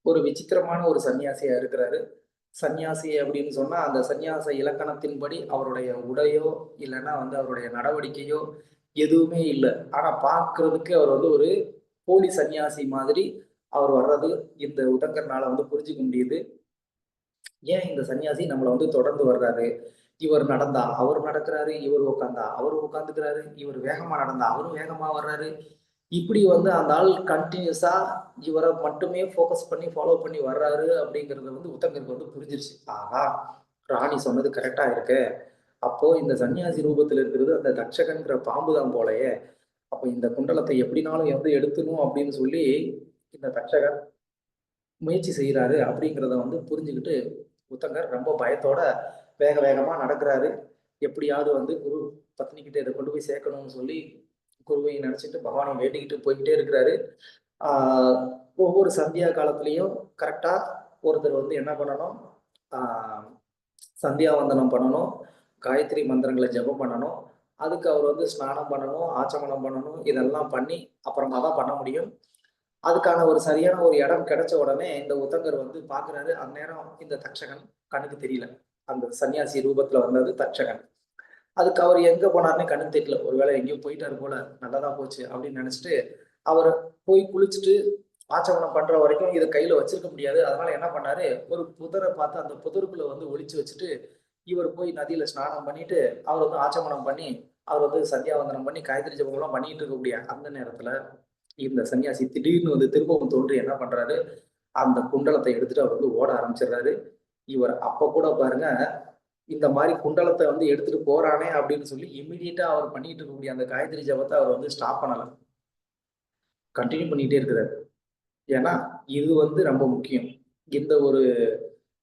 ஒரு விசித்திரமான ஒரு சன்னியாசியா இருக்கிறாரு. சன்னியாசி அப்படின்னு சொன்னா அந்த சன்னியாச இலக்கணத்தின்படி அவருடைய உடையோ இல்லைன்னா வந்து அவருடைய நடவடிக்கையோ எதுவுமே இல்லை. ஆனா பார்க்கறதுக்கு அவர் வந்து ஒரு போலி சன்னியாசி மாதிரி அவர் வர்றது இந்த உதங்கர்னால வந்து புரிஞ்சுக்க முடியுது. ஏன் இந்த சன்னியாசி நம்மளை வந்து தொடர்ந்து வர்றாரு, இவர் நடந்தா அவர் நடக்கிறாரு, இவர் உட்காந்தா அவர் உட்காந்துக்கிறாரு, இவர் வேகமா நடந்தா அவரும் வேகமா வர்றாரு. இப்படி வந்து அந்த ஆள் கண்டினியூஸா இவரை மட்டுமே ஃபோக்கஸ் பண்ணி ஃபாலோ பண்ணி வர்றாரு அப்படிங்கிறது வந்து உத்தங்கருக்கு வந்து புரிஞ்சிருச்சு. ஆஹா, ராணி சொன்னது கரெக்டா இருக்கு. அப்போ இந்த சன்னியாசி ரூபத்துல இருக்கிறது அந்த தட்சகன்ற பாம்பு தான் போலயே. அப்போ இந்த குண்டலத்தை எப்படினாலும் வந்து எடுத்துணும் அப்படின்னு சொல்லி இந்த தட்சகர் முயற்சி செய்யறாரு அப்படிங்கிறத வந்து புரிஞ்சுக்கிட்டு உத்தங்கர் ரொம்ப பயத்தோட வேக வேகமா நடக்கிறாரு. எப்படியாவது வந்து குரு பத்னிக்கிட்ட இதை கொண்டு போய் சேர்க்கணும்னு சொல்லி குருவை நினைச்சிட்டு பகவானை வேண்டிக்கிட்டு போய்கிட்டே இருக்கிறாரு. ஒவ்வொரு சந்தியா காலத்திலையும் கரெக்டா ஒருத்தர் வந்து என்ன பண்ணணும், சந்தியாவந்தனம் பண்ணணும், காயத்ரி மந்திரங்களை ஜபம் பண்ணணும், அதுக்கு அவர் வந்து ஸ்நானம் பண்ணணும், ஆச்சமனம் பண்ணணும், இதெல்லாம் பண்ணி அப்புறமா தான் பண்ண முடியும். அதுக்கான ஒரு சரியான ஒரு இடம் கிடைச்ச உடனே இந்த உத்தங்கர் வந்து பாக்குறாரு. அந்நேரம் இந்த தட்சகன் கண்ணுக்கு தெரியல. அந்த சன்னியாசி ரூபத்துல வந்தது தட்சகன். அதுக்கு அவர் எங்க போனாருன்னு கண்ணுக்கு தெரியல. ஒருவேளை எங்கேயும் போயிட்டாரு போல, நல்லதா போச்சு அப்படின்னு நினைச்சிட்டு அவர் போய் குளிச்சுட்டு ஆச்சமனம் பண்ற வரைக்கும் இதை கையில வச்சிருக்க முடியாது. அதனால என்ன பண்ணாரு, ஒரு புதரை பார்த்து அந்த புதருக்குள்ள வந்து ஒளிச்சு வச்சுட்டு இவர் போய் நதியில ஸ்நானம் பண்ணிட்டு அவர் வந்து ஆச்சமனம் பண்ணி அவர் வந்து சந்தியாவந்தனம் பண்ணி காயத்ரி ஜபம் எல்லாம் பண்ணிட்டு இருக்கக்கூடிய அந்த நேரத்துல இந்த சன்னியாசி திடீர்னு வந்து திரும்பவும் தோன்றி என்ன பண்றாரு, அந்த குண்டலத்தை எடுத்துட்டு அவர் வந்து ஓட ஆரம்பிச்சிடுறாரு. இவர் அப்ப கூட பாருங்க, இந்த மாதிரி குண்டலத்தை வந்து எடுத்துட்டு போறானே அப்படின்னு சொல்லி இம்மிடியட்டா அவர் பண்ணிட்டு இருக்கக்கூடிய அந்த காயத்ரி ஜபத்தை அவர் வந்து ஸ்டாப் பண்ணல, கண்டினியூ பண்ணிட்டே இருக்கிறாரு. ஏன்னா இது வந்து ரொம்ப முக்கியம். இந்த ஒரு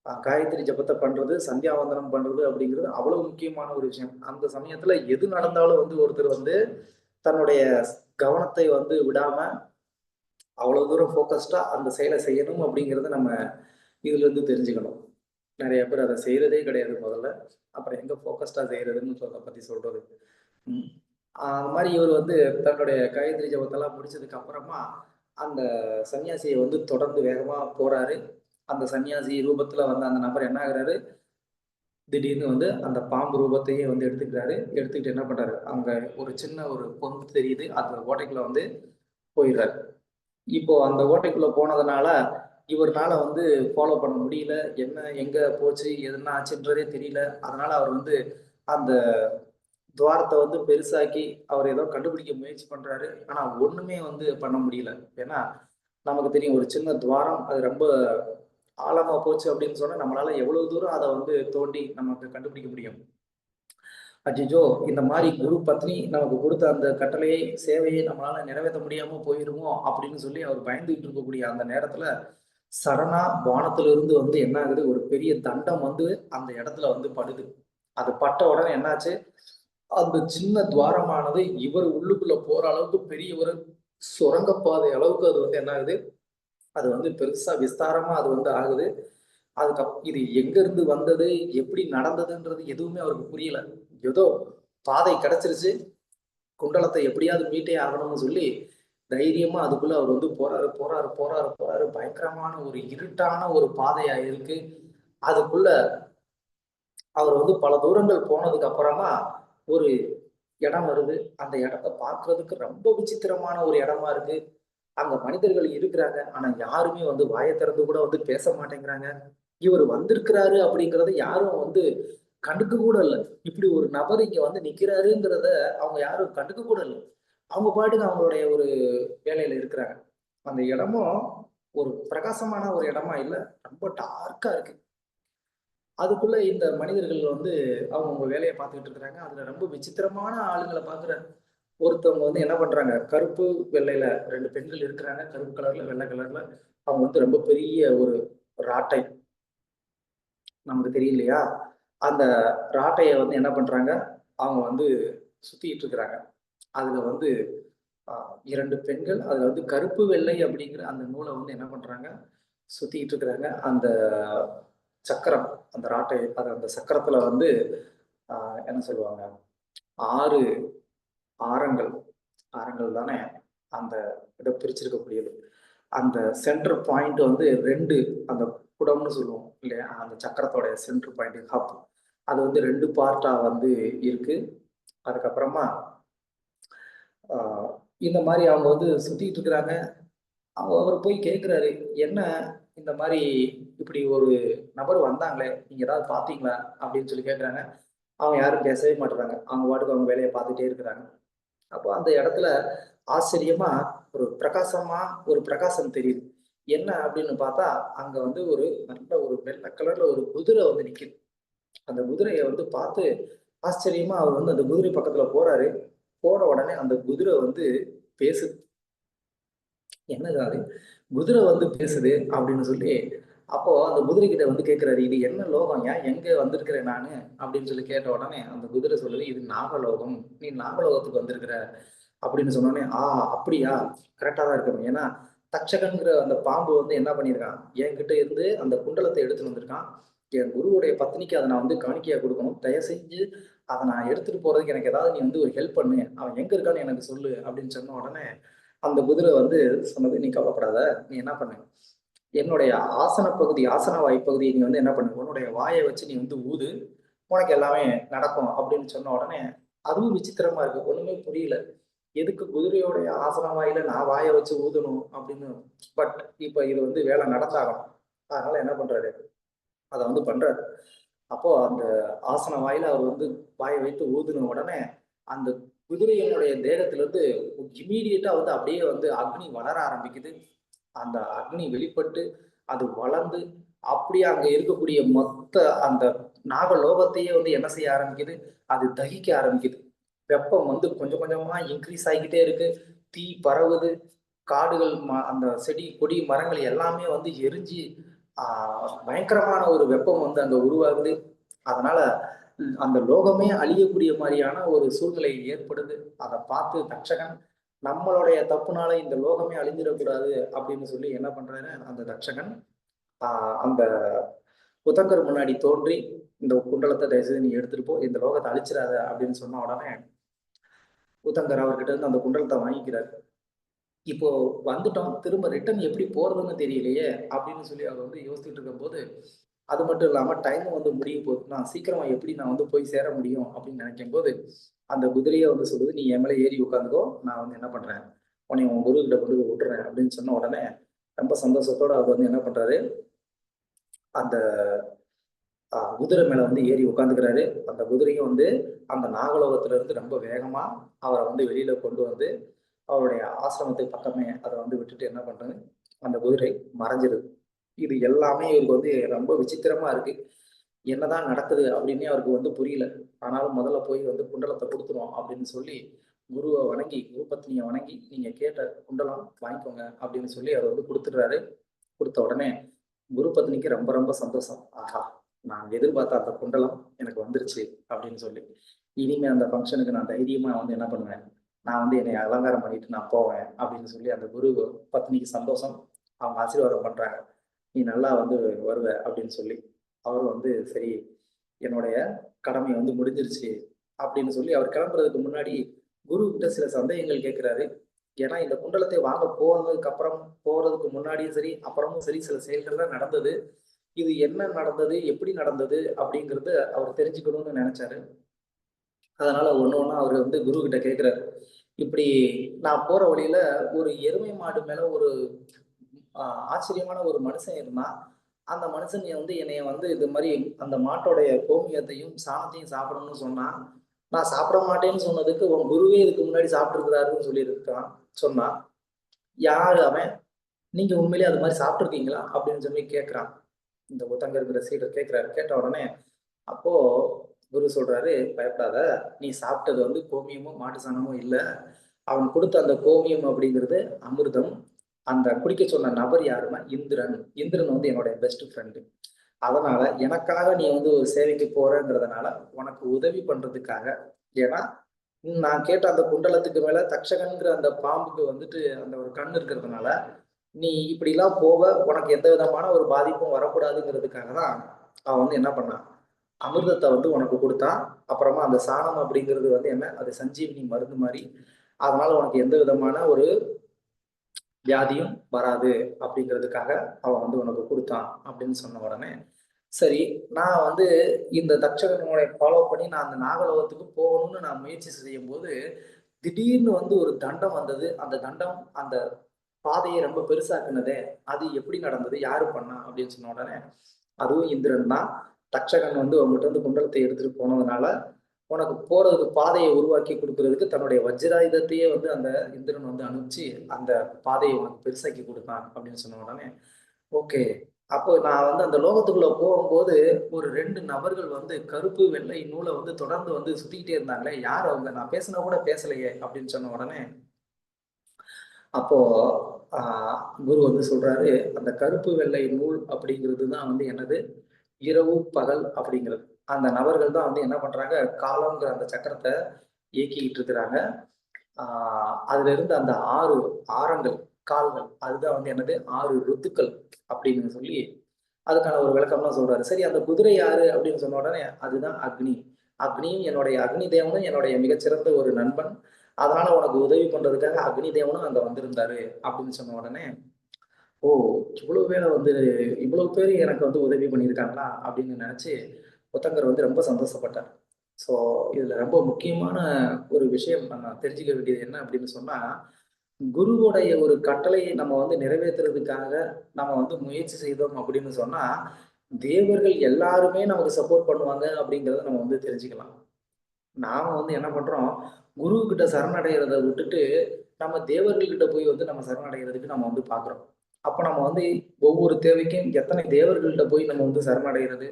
காயத்ரி ஜபத்தை பண்றது, சந்தியாவந்தனம் பண்றது அப்படிங்கிறது அவ்வளவு முக்கியமான ஒரு விஷயம். அந்த சமயத்துல எது நடந்தாலும் வந்து ஒருத்தர் வந்து தன்னுடைய கவனத்தை வந்து விடாம அவ்வளவு தூரம் ஃபோக்கஸ்டா அந்த செயலை செய்யணும் அப்படிங்கிறத நம்ம இதுல இருந்து தெரிஞ்சுக்கணும். நிறைய பேர் அதை செய்யறதே கிடையாது முதல்ல. அப்புறம் எங்க ஃபோக்கஸ்டா செய்யறதுன்னு சொல்றத பத்தி சொல்றது. அந்த மாதிரி இவர் வந்து தன்னுடைய காயத்ரி ஜபத்தெல்லாம் முடிச்சதுக்கு அப்புறமா அந்த சன்னியாசியை வந்து தொடர்ந்து வேகமா போறாரு. அந்த சன்னியாசி ரூபத்துல வந்து அந்த நபர் என்ன ஆகுறாரு, திடீர்னு வந்து அந்த பாம்பு ரூபத்தையே வந்து எடுத்துக்கிறாரு. எடுத்துக்கிட்டு என்ன பண்றாரு, அங்க ஒரு சின்ன ஒரு பொந்து தெரியுது, அந்த ஓட்டைக்குள்ள வந்து போயிடுறாரு. இப்போ அந்த ஓட்டைக்குள்ள போனதுனால இவர்னால வந்து ஃபாலோ பண்ண முடியல. என்ன எங்க போச்சு எதுனா ஆச்சுன்றதே தெரியல. அதனால அவர் வந்து அந்த துவாரத்தை வந்து பெருசாக்கி அவர் ஏதோ கண்டுபிடிக்க முயற்சி பண்றாரு. ஆனா ஒண்ணுமே வந்து பண்ண முடியல. ஏன்னா நமக்கு தெரியும், ஒரு சின்ன துவாரம் அது ரொம்ப ஆழமா போச்சு அப்படின்னு சொன்னா நம்மளால எவ்வளவு தூரம் அதை வந்து தோண்டி நமக்கு கண்டுபிடிக்க முடியும். அஜிஜோ, இந்த மாதிரி குரு பத்னி நமக்கு கொடுத்த அந்த கட்டளையை சேவையை நம்மளால நிறைவேற்ற முடியாம போயிருமோ அப்படின்னு சொல்லி அவர் பயந்துகிட்டு இருக்கக்கூடிய அந்த நேரத்துல சரணா வானத்துல இருந்து வந்து என்ன ஆகுது, ஒரு பெரிய தண்டம் வந்து அந்த இடத்துல வந்து படுது. அது பட்ட உடனே என்னாச்சு, அந்த சின்ன துவாரமானது இவர் உள்ளுக்குள்ள போற அளவுக்கு பெரிய ஒரு சுரங்கப்பாதை அளவுக்கு அது வந்து என்ன ஆகுது, அது வந்து பெருசா விஸ்தாரமா அது வந்து ஆகுது. இது எங்க இருந்து வந்தது, எப்படி நடந்ததுன்றது எதுவுமே அவருக்கு புரியல. ஏதோ பாதை கிடைச்சிருச்சு, குண்டலத்தை எப்படியாவது மீட்டே ஆகணும்னு சொல்லி தைரியமா அதுக்குள்ள அவர் வந்து போறாரு போறாரு போறாரு போறாரு. பயங்கரமான ஒரு இருட்டான ஒரு பாதையா இருக்கு. அதுக்குள்ள அவர் வந்து பல தூரங்கள் போனதுக்கு அப்புறமா ஒரு இடம் வருது. அந்த இடத்த பார்க்கறதுக்கு ரொம்ப விசித்திரமான ஒரு இடமா இருக்கு. அங்க மனிதர்கள் இருக்கிறாங்க. ஆனா யாருமே வந்து வாயை திறந்து கூட வந்து பேச மாட்டேங்கிறாங்க. இவர் வந்திருக்கிறாரு அப்படிங்கிறத யாரும் வந்து கண்டுக்க கூட இல்லை. இப்படி ஒரு நபர் இங்க வந்து நிக்கிறாருங்கிறத அவங்க யாரும் கண்டுக்க கூட இல்லை. அவங்க பாட்டுக்கு அவங்களுடைய ஒரு வேலையில இருக்கிறாங்க. அந்த இடமும் ஒரு பிரகாசமான ஒரு இடமா இல்லை, ரொம்ப டார்க்கா இருக்கு. அதுக்குள்ள இந்த மனிதர்கள் வந்து அவங்க வேலையை பார்த்துக்கிட்டு இருக்கிறாங்க. அதுல ரொம்ப விசித்திரமான ஆளுங்களை பாக்குற ஒருத்தவங்க வந்து என்ன பண்றாங்க, கருப்பு வெள்ளையில 2 பெண்கள் இருக்கிறாங்க. கருப்பு கலர்ல வெள்ளை கலர்ல. அவங்க வந்து ரொம்ப பெரிய ஒரு ராட்டை, நமக்கு தெரியும் இல்லையா, அந்த ராட்டைய வந்து என்ன பண்றாங்க, அவங்க வந்து சுத்திட்டு இருக்கிறாங்க. அதுல வந்து 2 பெண்கள் அதுல வந்து கருப்பு வெள்ளை அப்படிங்கிற அந்த நூலை வந்து என்ன பண்றாங்க, சுத்திட்டு இருக்கிறாங்க. அந்த சக்கரம், அந்த ராட்டை, அந்த சக்கரத்துல வந்து என்ன சொல்லுவாங்க, 6 ஆரங்கள், ஆரங்கள் தானே அந்த இதை பிரிச்சிருக்கக்கூடியது. அந்த சென்டர் பாயிண்ட் வந்து 2, அந்த குடம்னு சொல்லுவோம் இல்லையா, அந்த சக்கரத்தோட சென்டர் பாயிண்ட் ஹப், அது வந்து 2 பார்ட்டா வந்து இருக்கு. அதுக்கப்புறமா இந்த மாதிரி அவங்க வந்து சுத்திட்டு இருக்கிறாங்க. அவர் போய் கேட்குறாரு, என்ன இந்த மாதிரி இப்படி ஒரு நபர் வந்தாங்களே, நீங்க ஏதாவது பார்த்தீங்களா அப்படின்னு சொல்லி கேட்குறாங்க. அவங்க யாரும் பேசவே மாட்டுறாங்க. அவங்க பாட்டுக்கு அவங்க வேலையை பார்த்துட்டே இருக்கிறாங்க. அப்போ அந்த இடத்துல ஆச்சரியமா ஒரு பிரகாசம் தெரியுது. என்ன அப்படின்னு பார்த்தா, அங்க வந்து ஒரு நல்ல ஒரு வெள்ளை கலர்ல ஒரு குதிரை வந்து நிக்குது. அந்த குதிரையை வந்து பார்த்து ஆச்சரியமா அவர் வந்து அந்த குதிரை பக்கத்துல போறாரு. போன உடனே அந்த குதிரை வந்து பேசுது. என்னது அது? குதிரை வந்து பேசுது அப்படின்னு சொல்லி, அப்போ அந்த குதிரை கிட்ட வந்து கேட்கிறாரு, இது என்ன லோகம்? ஏன் எங்க வந்திருக்கிறேன் நானு அப்படின்னு சொல்லி கேட்ட உடனே அந்த குதிரை சொல்லுது, இது நாகலோகம். நீ நாகலோகத்துக்கு வந்திருக்கிற அப்படின்னு சொன்னோடனே, அப்படியா, கரெக்டா தான் இருக்கணும். ஏன்னா தட்சகன்கிற அந்த பாம்பு வந்து என்ன பண்ணியிருக்கான், என்கிட்ட இருந்து அந்த குண்டலத்தை எடுத்துட்டு வந்திருக்கான். என் குருவுடைய பத்னிக்கு அதை நான் வந்து காணிக்கையா கொடுக்கணும். தயவு செஞ்சு அதை நான் எடுத்துட்டு போறதுக்கு எனக்கு ஏதாவது நீ வந்து ஒரு ஹெல்ப் பண்ணு. அவன் எங்க இருக்கான்னு எனக்கு சொல்லு அப்படின்னு சொன்ன உடனே அந்த குதிரை வந்து சொன்னது, நீ கவலைப்படாத, நீ என்ன பண்ணு, என்னுடைய ஆசன வாய் பகுதியை நீ வந்து என்ன பண்ணு, உன்னுடைய வாயை வச்சு நீ வந்து ஊது, உனக்கு எல்லாமே நடக்கும் அப்படின்னு சொன்ன உடனே அதுவும் விசித்திரமா இருக்கு. ஒண்ணுமே புரியல. எதுக்கு குதிரையோடைய ஆசன வாயில நான் வாயை வச்சு ஊதணும் அப்படின்னு. பட் இப்ப இது வந்து வேலை நடந்தாகணும். அதனால என்ன பண்றாரு, அதை வந்து பண்றாரு. அப்போ அந்த ஆசன வாயில அவர் வந்து வாயை வைத்து ஊதின உடனே அந்த குதிரையினுடைய தேகத்துல இருந்து இம்மீடியட்டா வந்து அப்படியே வந்து அக்னி வளர ஆரம்பிக்குது. அந்த அக்னி வெளிப்பட்டு அது வளர்ந்து அப்படியே அங்க இருக்கக்கூடிய மொத்த அந்த நாகலோகத்தையே வந்து என்ன செய்ய ஆரம்பிக்குது, அது தகிக்க ஆரம்பிக்குது. வெப்பம் வந்து கொஞ்சம் கொஞ்சமா இன்க்ரீஸ் ஆகிக்கிட்டே இருக்கு. தீ பரவுது. காடுகள் அந்த செடி கொடி மரங்கள் எல்லாமே வந்து எரிஞ்சு பயங்கரமான ஒரு வெப்பம் வந்து அங்க உருவாகுது. அதனால அந்த லோகமே அழியக்கூடிய மாதிரியான ஒரு சூழ்நிலை ஏற்படுது. அதை பார்த்து தட்சகன், நம்மளுடைய தப்புனால இந்த லோகமே அழிஞ்சிடக்கூடாது அப்படின்னு சொல்லி என்ன பண்றாரு, அந்த தட்சகன் அந்த உதங்கர் முன்னாடி தோன்றி, இந்த குண்டலத்தை தயவுசெய்து நீ எடுத்துட்டு போ, இந்த லோகத்தை அழிச்சிடாத அப்படின்னு சொன்ன உடனே உதங்கர் அவர்கிட்ட இருந்து அந்த குண்டலத்தை வாங்கிக்கிறார். இப்போ வந்துட்டோம், திரும்ப ரிட்டர்ன் எப்படி போறதுன்னு தெரியலையே அப்படின்னு சொல்லி அவர் வந்து யோசிச்சுட்டு இருக்கும் போது, அது மட்டும் இல்லாம டைமும் வந்து முடிய போகுது. நான் சீக்கிரமா எப்படி நான் வந்து போய் சேர முடியும் அப்படின்னு நினைக்கும் போது, அந்த குதிரையை வந்து சொல்லுது, நீ என் மேல ஏறி உட்காந்துக்கோ, நான் வந்து என்ன பண்றேன், உன்னை உன் குரு கிட்ட கொண்டு போய் விட்டுறேன் அப்படின்னு சொன்ன உடனே ரொம்ப சந்தோஷத்தோட அவர் வந்து என்ன பண்றாரு, அந்த குதிரை மேல வந்து ஏறி உட்காந்துக்கிறாரு. அந்த குதிரையும் வந்து அந்த நாகலோகத்துல இருந்து ரொம்ப வேகமா அவரை வந்து வெளியில கொண்டு வந்து அவருடைய ஆசிரமத்துக்கு பக்கமே அதை வந்து விட்டுட்டு என்ன பண்றது, அந்த குதிரை மறைஞ்சிருது. இது எல்லாமே இவருக்கு வந்து ரொம்ப விசித்திரமா இருக்கு. என்னதான் நடக்குது அப்படின்னே அவருக்கு வந்து புரியல. ஆனாலும் முதல்ல போய் வந்து குண்டலத்தை கொடுத்துருவோம் அப்படின்னு சொல்லி குருவை வணங்கி, குரு பத்னியை வணங்கி, நீங்க கேட்ட குண்டலம் வாங்கிக்கோங்க அப்படின்னு சொல்லி அவர் வந்து கொடுத்துடுறாரு. கொடுத்த உடனே குரு பத்னிக்கு ரொம்ப ரொம்ப சந்தோஷம். ஆஹா, நான் எதிர்பார்த்த அந்த குண்டலம் எனக்கு வந்துருச்சு அப்படின்னு சொல்லி, இனிமே அந்த ஃபங்க்ஷனுக்கு நான் தைரியமா வந்து என்ன பண்ணுவேன், நான் வந்து என்னை அலங்காரம் பண்ணிட்டு நான் போவேன் அப்படின்னு சொல்லி அந்த குரு பத்னிக்கு சந்தோஷம். அவங்க ஆசீர்வாதம் பண்றாங்க, நீ நல்லா வந்து வருவ அப்படின்னு சொல்லி. அவரும் வந்து சரி, என்னுடைய கடமை வந்து முடிஞ்சிருச்சு அப்படின்னு சொல்லி அவர் கிளம்புறதுக்கு முன்னாடி குரு கிட்ட சில சந்தேகங்கள் கேட்கிறாரு. ஏன்னா இந்த குண்டலத்தை வாங்க போறதுக்கு முன்னாடியும் சரி, அப்புறமும் சரி, சில செயல்கள்லாம் நடந்தது. இது என்ன நடந்தது, எப்படி நடந்தது அப்படிங்கிறது அவர் தெரிஞ்சுக்கணும்னு நினைச்சாரு. அதனால ஒண்ணு அவர் வந்து குரு கிட்ட கேட்கிறாரு, இப்படி நான் போற வழியில ஒரு எருமை மாடு மேல ஒரு ஆச்சரியமான ஒரு மனுஷன் இருந்தான். அந்த மனுஷன் வந்து என்னைய வந்து இது மாதிரி அந்த மாட்டோடைய கோமியத்தையும் சாணத்தையும் சாப்பிடணும்னு சொன்னான். நான் சாப்பிட மாட்டேன்னு சொன்னதுக்கு உன் குருவே இதுக்கு முன்னாடி சாப்பிட்டுருக்கிறாருன்னு சொன்னான். யாரு அவன், நீங்க உண்மையிலேயே அது மாதிரி சாப்பிட்டுருக்கீங்களா அப்படின்னு சொல்லி கேட்கிறான். இந்த உத்தங்கர் சீடர் கேட்கிறாரு. கேட்ட உடனே அப்போ குரு சொல்றாரு, பயப்படாத, நீ சாப்பிட்டது வந்து கோமியமும் மாட்டு சாணமும் இல்லை. அவன் கொடுத்த அந்த கோமியம் அப்படிங்கிறது அமிர்தம். அந்த குடிக்க சொன்ன நபர் யாருன்னா இந்திரன். இந்திரன் வந்து என்னோட பெஸ்ட் ஃப்ரெண்டு. அதனால எனக்காக நீ வந்து ஒரு சேவைக்கு போறங்கிறதுனால உனக்கு உதவி பண்றதுக்காக, ஏன்னா நான் கேட்ட அந்த குண்டலத்துக்கு மேல தட்சகன்கிற அந்த பாம்புக்கு வந்துட்டு அந்த ஒரு கண் இருக்கிறதுனால நீ இப்படி எல்லாம் போக உனக்கு எந்த விதமான ஒரு பாதிப்பும் வரக்கூடாதுங்கிறதுக்காக தான் அவன் வந்து என்ன பண்ணான், அமிர்தத்தை வந்து உனக்கு கொடுத்தான். அப்புறமா அந்த சாணம் அப்படிங்கிறது வந்து என்ன, அது சஞ்சீவினி மருந்து மாதிரி. அதனால உனக்கு எந்த விதமான ஒரு வியாதியும் வராது அப்படிங்கிறதுக்காக அவன் வந்து உனக்கு கொடுத்தான் அப்படின்னு சொன்ன உடனே, சரி, நான் வந்து இந்த தட்சகனுடைய ஃபாலோ பண்ணி நான் அந்த நாகலோகத்துக்கு போகணும்னு நான் முயற்சி செய்யும் போது திடீர்னு வந்து ஒரு தண்டம் வந்தது. அந்த தண்டம் அந்த பாதையை ரொம்ப பெருசாக்குனதே, அது எப்படி நடந்தது, யாரு பண்ணா அப்படின்னு சொன்ன உடனே, அதுவும் இந்திரன் தான். தட்சகன் வந்து உங்ககிட்ட இருந்து குண்டலத்தை எடுத்துட்டு போனதுனால உனக்கு போறதுக்கு பாதையை உருவாக்கி கொடுக்கறதுக்கு தன்னுடைய வஜ்ராயுதத்தையே வந்து அந்த இந்திரன் வந்து அனுப்பிச்சு அந்த பாதையை உனக்கு பெருசாக்கி கொடுத்தான் அப்படின்னு சொன்ன உடனே, ஓகே. அப்போ நான் வந்து அந்த லோகத்துக்குள்ள போகும்போது ஒரு 2 நபர்கள் வந்து கருப்பு வெள்ளை நூலை வந்து தொடர்ந்து வந்து சுத்திக்கிட்டே இருந்தாங்களே, யார் அவங்க, நான் பேசினா கூட பேசலையே அப்படின்னு சொன்ன உடனே, அப்போ குரு வந்து சொல்றாரு, அந்த கருப்பு வெள்ளை நூல் அப்படிங்கிறது தான் வந்து என்னது, இரவு பகல் அப்படிங்கிறது. அந்த நபர்கள் தான் வந்து என்ன பண்றாங்க, காலம்ங்கிற அந்த சக்கரத்தை இயக்கிக்கிட்டு இருக்கிறாங்க. அதுல இருந்து அந்த 6 ஆரங்கள், கால்கள், அதுதான் வந்து என்னது 6 ருத்துக்கள் அப்படின்னு சொல்லி அதுக்கான ஒரு விளக்கம்லாம் சொல்றாரு. சரி, அந்த குதிரை யாரு அப்படின்னு சொன்ன உடனே, அதுதான் அக்னி. அக்னியும் என்னுடைய அக்னி தேவனும் என்னுடைய மிகச்சிறந்த ஒரு நண்பன். அதனால உனக்கு உதவி பண்றதுக்காக அக்னி தேவனும் அங்க வந்திருந்தாரு அப்படின்னு சொன்ன உடனே, ஓ! இவ்வளவு பேரை வந்து இவ்வளவு பேர் எனக்கு வந்து உதவி பண்ணியிருக்காங்களா அப்படின்னு நினைச்சு புத்தங்கர் வந்து ரொம்ப சந்தோஷப்பட்டார். ஸோ இதுல ரொம்ப முக்கியமான ஒரு விஷயம் நம்ம தெரிஞ்சுக்க வேண்டியது என்ன அப்படின்னு சொன்னா, குருவுடைய ஒரு கட்டளையை நம்ம வந்து நிறைவேத்துறதுக்காக நம்ம வந்து முயற்சி செய்தோம் அப்படின்னு சொன்னா, தேவர்கள் எல்லாருமே நமக்கு சப்போர்ட் பண்ணுவாங்க அப்படிங்கிறத நம்ம வந்து தெரிஞ்சுக்கலாம். நாம வந்து என்ன பண்றோம், குரு கிட்ட சரணடைகிறத விட்டுட்டு, நம்ம தேவர்கள் கிட்ட போய் வந்து நம்ம சரணடைகிறதுக்கு நம்ம வந்து பார்க்குறோம். அப்ப நம்ம வந்து ஒவ்வொரு தேவைக்கும் எத்தனை தேவர்கள்ட்ட போய் நம்ம வந்து சரணடைகிறது,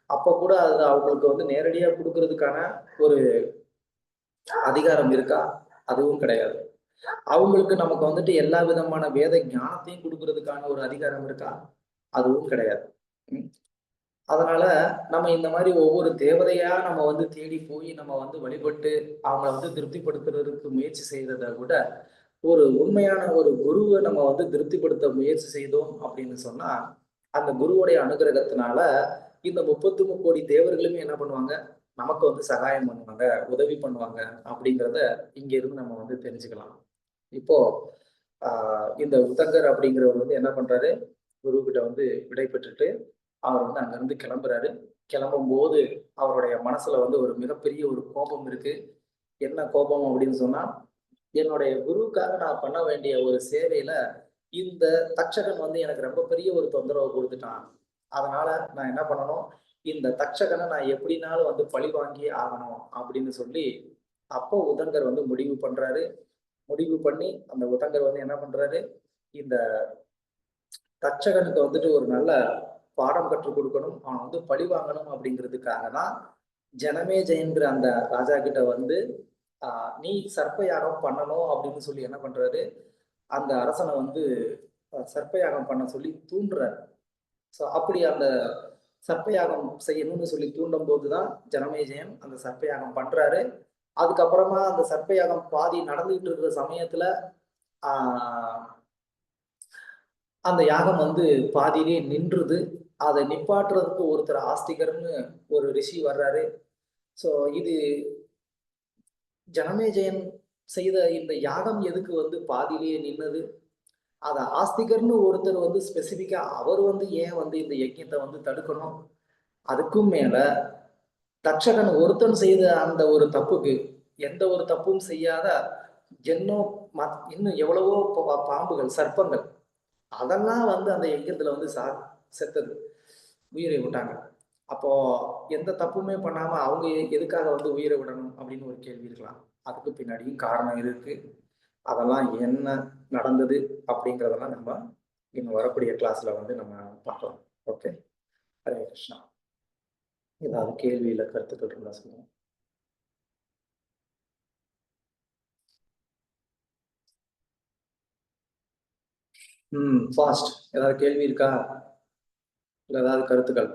அப்ப கூட அது அவங்களுக்கு வந்து நேரடியா குடுக்கறதுக்கான ஒரு அதிகாரம் இருக்கா? அதுவும் கிடையாது. அவங்களுக்கு நமக்கு வந்துட்டு எல்லா விதமான வேத ஞானத்தையும் குடுக்கறதுக்கான ஒரு அதிகாரம் இருக்கா? அதுவும் கிடையாது. ம். அதனால நம்ம இந்த மாரி ஒவ்வொரு தேவதையா நம்ம வந்து தேடி போய் நம்ம வந்து வழிபட்டு அவங்கள வந்து திருப்திப்படுத்துறதுக்கு முயற்சி செய்றத விட, ஒரு உண்மையான ஒரு குருவ நம்ம வந்து திருப்திப்படுத்த முயற்சி செய்தோம் அப்படின்னு சொன்னா, அந்த குருவுடைய அனுகிரகத்தினால இந்த 33 கோடி தேவர்களுமே என்ன பண்ணுவாங்க, நமக்கு வந்து சகாயம் பண்ணுவாங்க, உதவி பண்ணுவாங்க அப்படிங்கிறத இங்க இருந்து நம்ம வந்து தெரிஞ்சுக்கலாம். இப்போ இந்த உத்தங்கர் அப்படிங்கிறவர் வந்து என்ன பண்றாரு, குரு கிட்ட வந்து விடை பெற்றுட்டு அவர் வந்து அங்கிருந்து கிளம்புறாரு. கிளம்பும்போது அவருடைய மனசுல வந்து ஒரு மிகப்பெரிய ஒரு கோபம் இருக்கு. என்ன கோபம் அப்படின்னு சொன்னா, என்னுடைய குருவுக்காக நான் பண்ண வேண்டிய ஒரு சேவையில இந்த தட்சகன் வந்து எனக்கு ரொம்ப பெரிய ஒரு தொந்தரவு குடுத்துட்டான். அதனால நான் என்ன பண்ணணும், இந்த தட்சகனை நான் எப்படினாலும் வந்து பழி வாங்கியே ஆகணும் அப்படின்னு சொல்லி, அப்போ உதங்கர் வந்து முடிவு பண்றாரு. முடிவு பண்ணி அந்த உதங்கர் வந்து என்ன பண்றாரு, இந்த தட்சகனுக்கு வந்துட்டு ஒரு நல்ல பாடம் கற்றுக் கொடுக்கணும், அவன் வந்து பழி வாங்கணும் அப்படிங்கிறதுக்காக தான் ஜனமேஜயன்கிற அந்த ராஜா கிட்ட வந்து நீ சர்ப்ப யாகம் பண்ணணும் அப்படின்னு சொல்லி என்ன பண்றாரு, அந்த அரசனை வந்து சர்ப்ப யாகம் பண்ண சொல்லி தூண்டுறாரு. ஸோ அப்படி அந்த சர்ப்ப யாகம் செய்யணும்னு சொல்லி தூண்டும் போதுதான் ஜனமேஜயன் அந்த சர்ப்ப யாகம் பண்றாரு. அதுக்கப்புறமா அந்த சர்ப்ப யாகம் பாதி நடந்துகிட்டு இருக்கிற சமயத்துல ஆஹ் அந்த யாகம் வந்து பாதியிலே நின்றுது. அதை நிப்பாட்டுறதுக்கு ஒருத்தர் ஆஸ்திகர்னு ஒரு ரிஷி வர்றாரு. ஸோ இது ஜனமேஜயன் செய்த இந்த யாகம் எதுக்கு வந்து பாதியிலேயே நின்னது, அதை ஆஸ்திகர்னு ஒருத்தர் வந்து ஸ்பெசிபிக்கா அவர் வந்து ஏன் வந்து இந்த யஜ்யத்தை வந்து தடுக்கணும், அதுக்கும் மேல தட்சகன் ஒருத்தன் செய்த அந்த ஒரு தப்புக்கு எந்த ஒரு தப்பும் செய்யாத இன்னும் இன்னும் எவ்வளவோ பாம்புகள், சர்ப்பங்கள், அதெல்லாம் வந்து அந்த யஜ்யத்துல வந்து செத்தது, உயிரை விட்டாங்க. அப்போ எந்த தப்புமே பண்ணாம அவங்க எதுக்காக வந்து உயிரை விடணும் அப்படின்னு ஒரு கேள்வி இருக்கலாம். அதுக்கு பின்னாடியும் காரணம் இருக்கு. அதெல்லாம் என்ன நடந்தது அப்படிங்கிறதெல்லாம் நம்ம இன்னும் வரக்கூடிய கிளாஸ்ல வந்து நம்ம பார்க்கலாம். ஓகே, ஹரே கிருஷ்ணா. ஏதாவது கேள்வியில கருத்துக்கள் இருந்தா சொல்லுங்க. ஃபாஸ்ட். ஏதாவது கேள்வி இருக்கா, இல்ல ஏதாவது கருத்துக்கள்?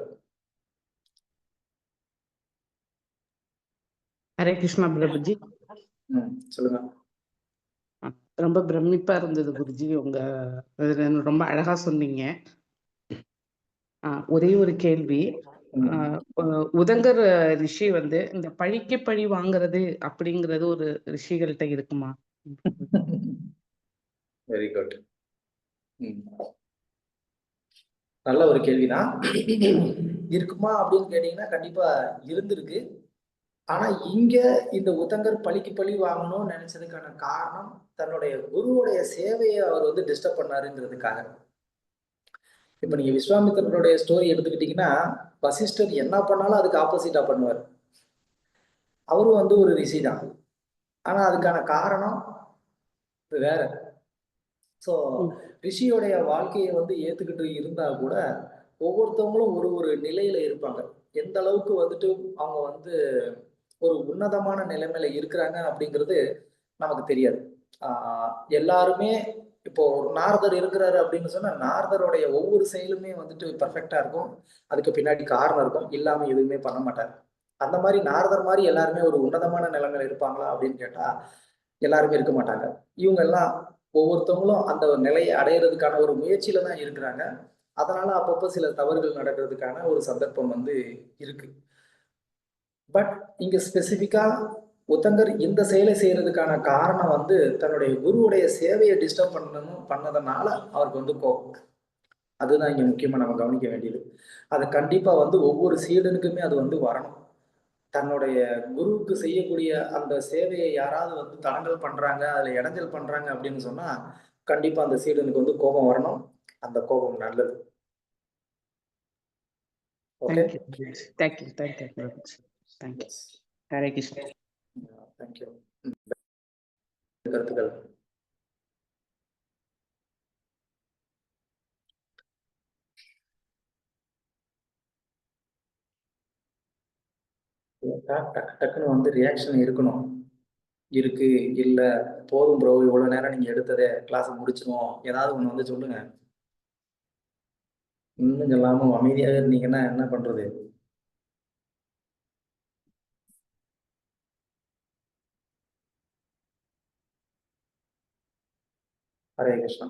ஹரே கிருஷ்ணா பிரபுஜி. சொல்லுங்க. ரொம்ப பிரமிப்பா இருந்தது குருஜி, உங்க ரொம்ப அழகா சொன்னீங்க. ஒரே ஒரு கேள்வி. உதங்கர் ரிஷி வந்து இந்த பழிக்கு பழி வாங்குறது அப்படிங்கிறது ஒரு ரிஷிகள்கிட்ட இருக்குமா? Very good. நல்ல ஒரு கேள்விதான். இருக்குமா அப்படின்னு கேட்டீங்கன்னா கண்டிப்பா இருந்திருக்கு. ஆனா இங்க இந்த உத்தங்கர் பழிக்கு பழி வாங்கணும்னு நினைச்சதுக்கான காரணம் தன்னுடைய குருவுடைய சேவையை அவர் வந்து டிஸ்டர்ப் பண்ணாருங்கிறதுக்காக. இப்ப நீங்க விஸ்வாமித்திரனுடைய ஸ்டோரி எடுத்துக்கிட்டீங்கன்னா, வசிஷ்டர் என்ன பண்ணாலும் அதுக்கு ஆப்போசிட்டா பண்ணுவார். அவரும் வந்து ஒரு ரிஷி தான். ஆனா அதுக்கான காரணம் வேற. ஸோ ரிஷியோடைய வாழ்க்கையை வந்து ஏத்துக்கிட்டு இருந்தா கூட ஒவ்வொருத்தவங்களும் ஒரு ஒரு நிலையில இருப்பாங்க. எந்த அளவுக்கு வந்துட்டு அவங்க வந்து ஒரு உன்னதமான நிலைமையில இருக்கிறாங்க அப்படிங்கிறது நமக்கு தெரியாது. எல்லாருமே இப்போ ஒரு நாரதர் இருக்கிறாரு அப்படின்னு சொன்னா நாரதருடைய ஒவ்வொரு செயலுமே வந்துட்டு பெர்ஃபெக்டா இருக்கும். அதுக்கு பின்னாடி காரணம் இருக்கும். இல்லாம எதுவுமே பண்ண மாட்டாரு. அந்த மாதிரி நாரதர் மாதிரி எல்லாருமே ஒரு உன்னதமான நிலைமையில இருப்பாங்களா அப்படின்னு கேட்டா எல்லாருமே இருக்க மாட்டாங்க. இவங்க எல்லாம் ஒவ்வொருத்தவங்களும் அந்த ஒரு நிலையை அடையிறதுக்கான ஒரு முயற்சியில தான் இருக்கிறாங்க. அதனால அப்பப்போ சில தவறுகள் நடக்கிறதுக்கான ஒரு சந்தர்ப்பம் வந்து இருக்கு. பட் இங்க ஸ்பெசிபிக்கா உத்தங்கர் இந்த செயலை செய்யறதுக்கான காரணம் வந்து தன்னுடைய குருவுடைய சேவையை டிஸ்டர்ப் பண்ணதுனால அவருக்கு வந்து கோபம். அதுதான் இங்க முக்கியமா நம்ம கவனிக்க வேண்டியது. அது கண்டிப்பா வந்து ஒவ்வொரு சீடனுக்குமே அது வந்து வரணும். தன்னுடைய குருவுக்கு செய்யக்கூடிய அந்த சேவையை யாராவது வந்து தடங்கல் பண்றாங்க, அதுல இடைஞ்சல் பண்றாங்க அப்படின்னு சொன்னா கண்டிப்பா அந்த சீடனுக்கு வந்து கோபம் வரணும். அந்த கோபம் நல்லது. Okay, thank you Hare Krishna. Thank you. கருத்துக்கள். டக்குன்னு வந்து ரியாக்ஷன் இருக்கணும். இருக்கு, இல்ல, போதும் ப்ரோ, இவ்வளவு நேரம் நீங்க எடுத்ததே, கிளாஸ் முடிச்சிருவோம், ஏதாவது ஒண்ணு வந்து சொல்லுங்க. இன்னும் சொல்லாம அமைதியாக இருந்தீங்கன்னா என்ன பண்றது? ஹரே கிருஷ்ணா.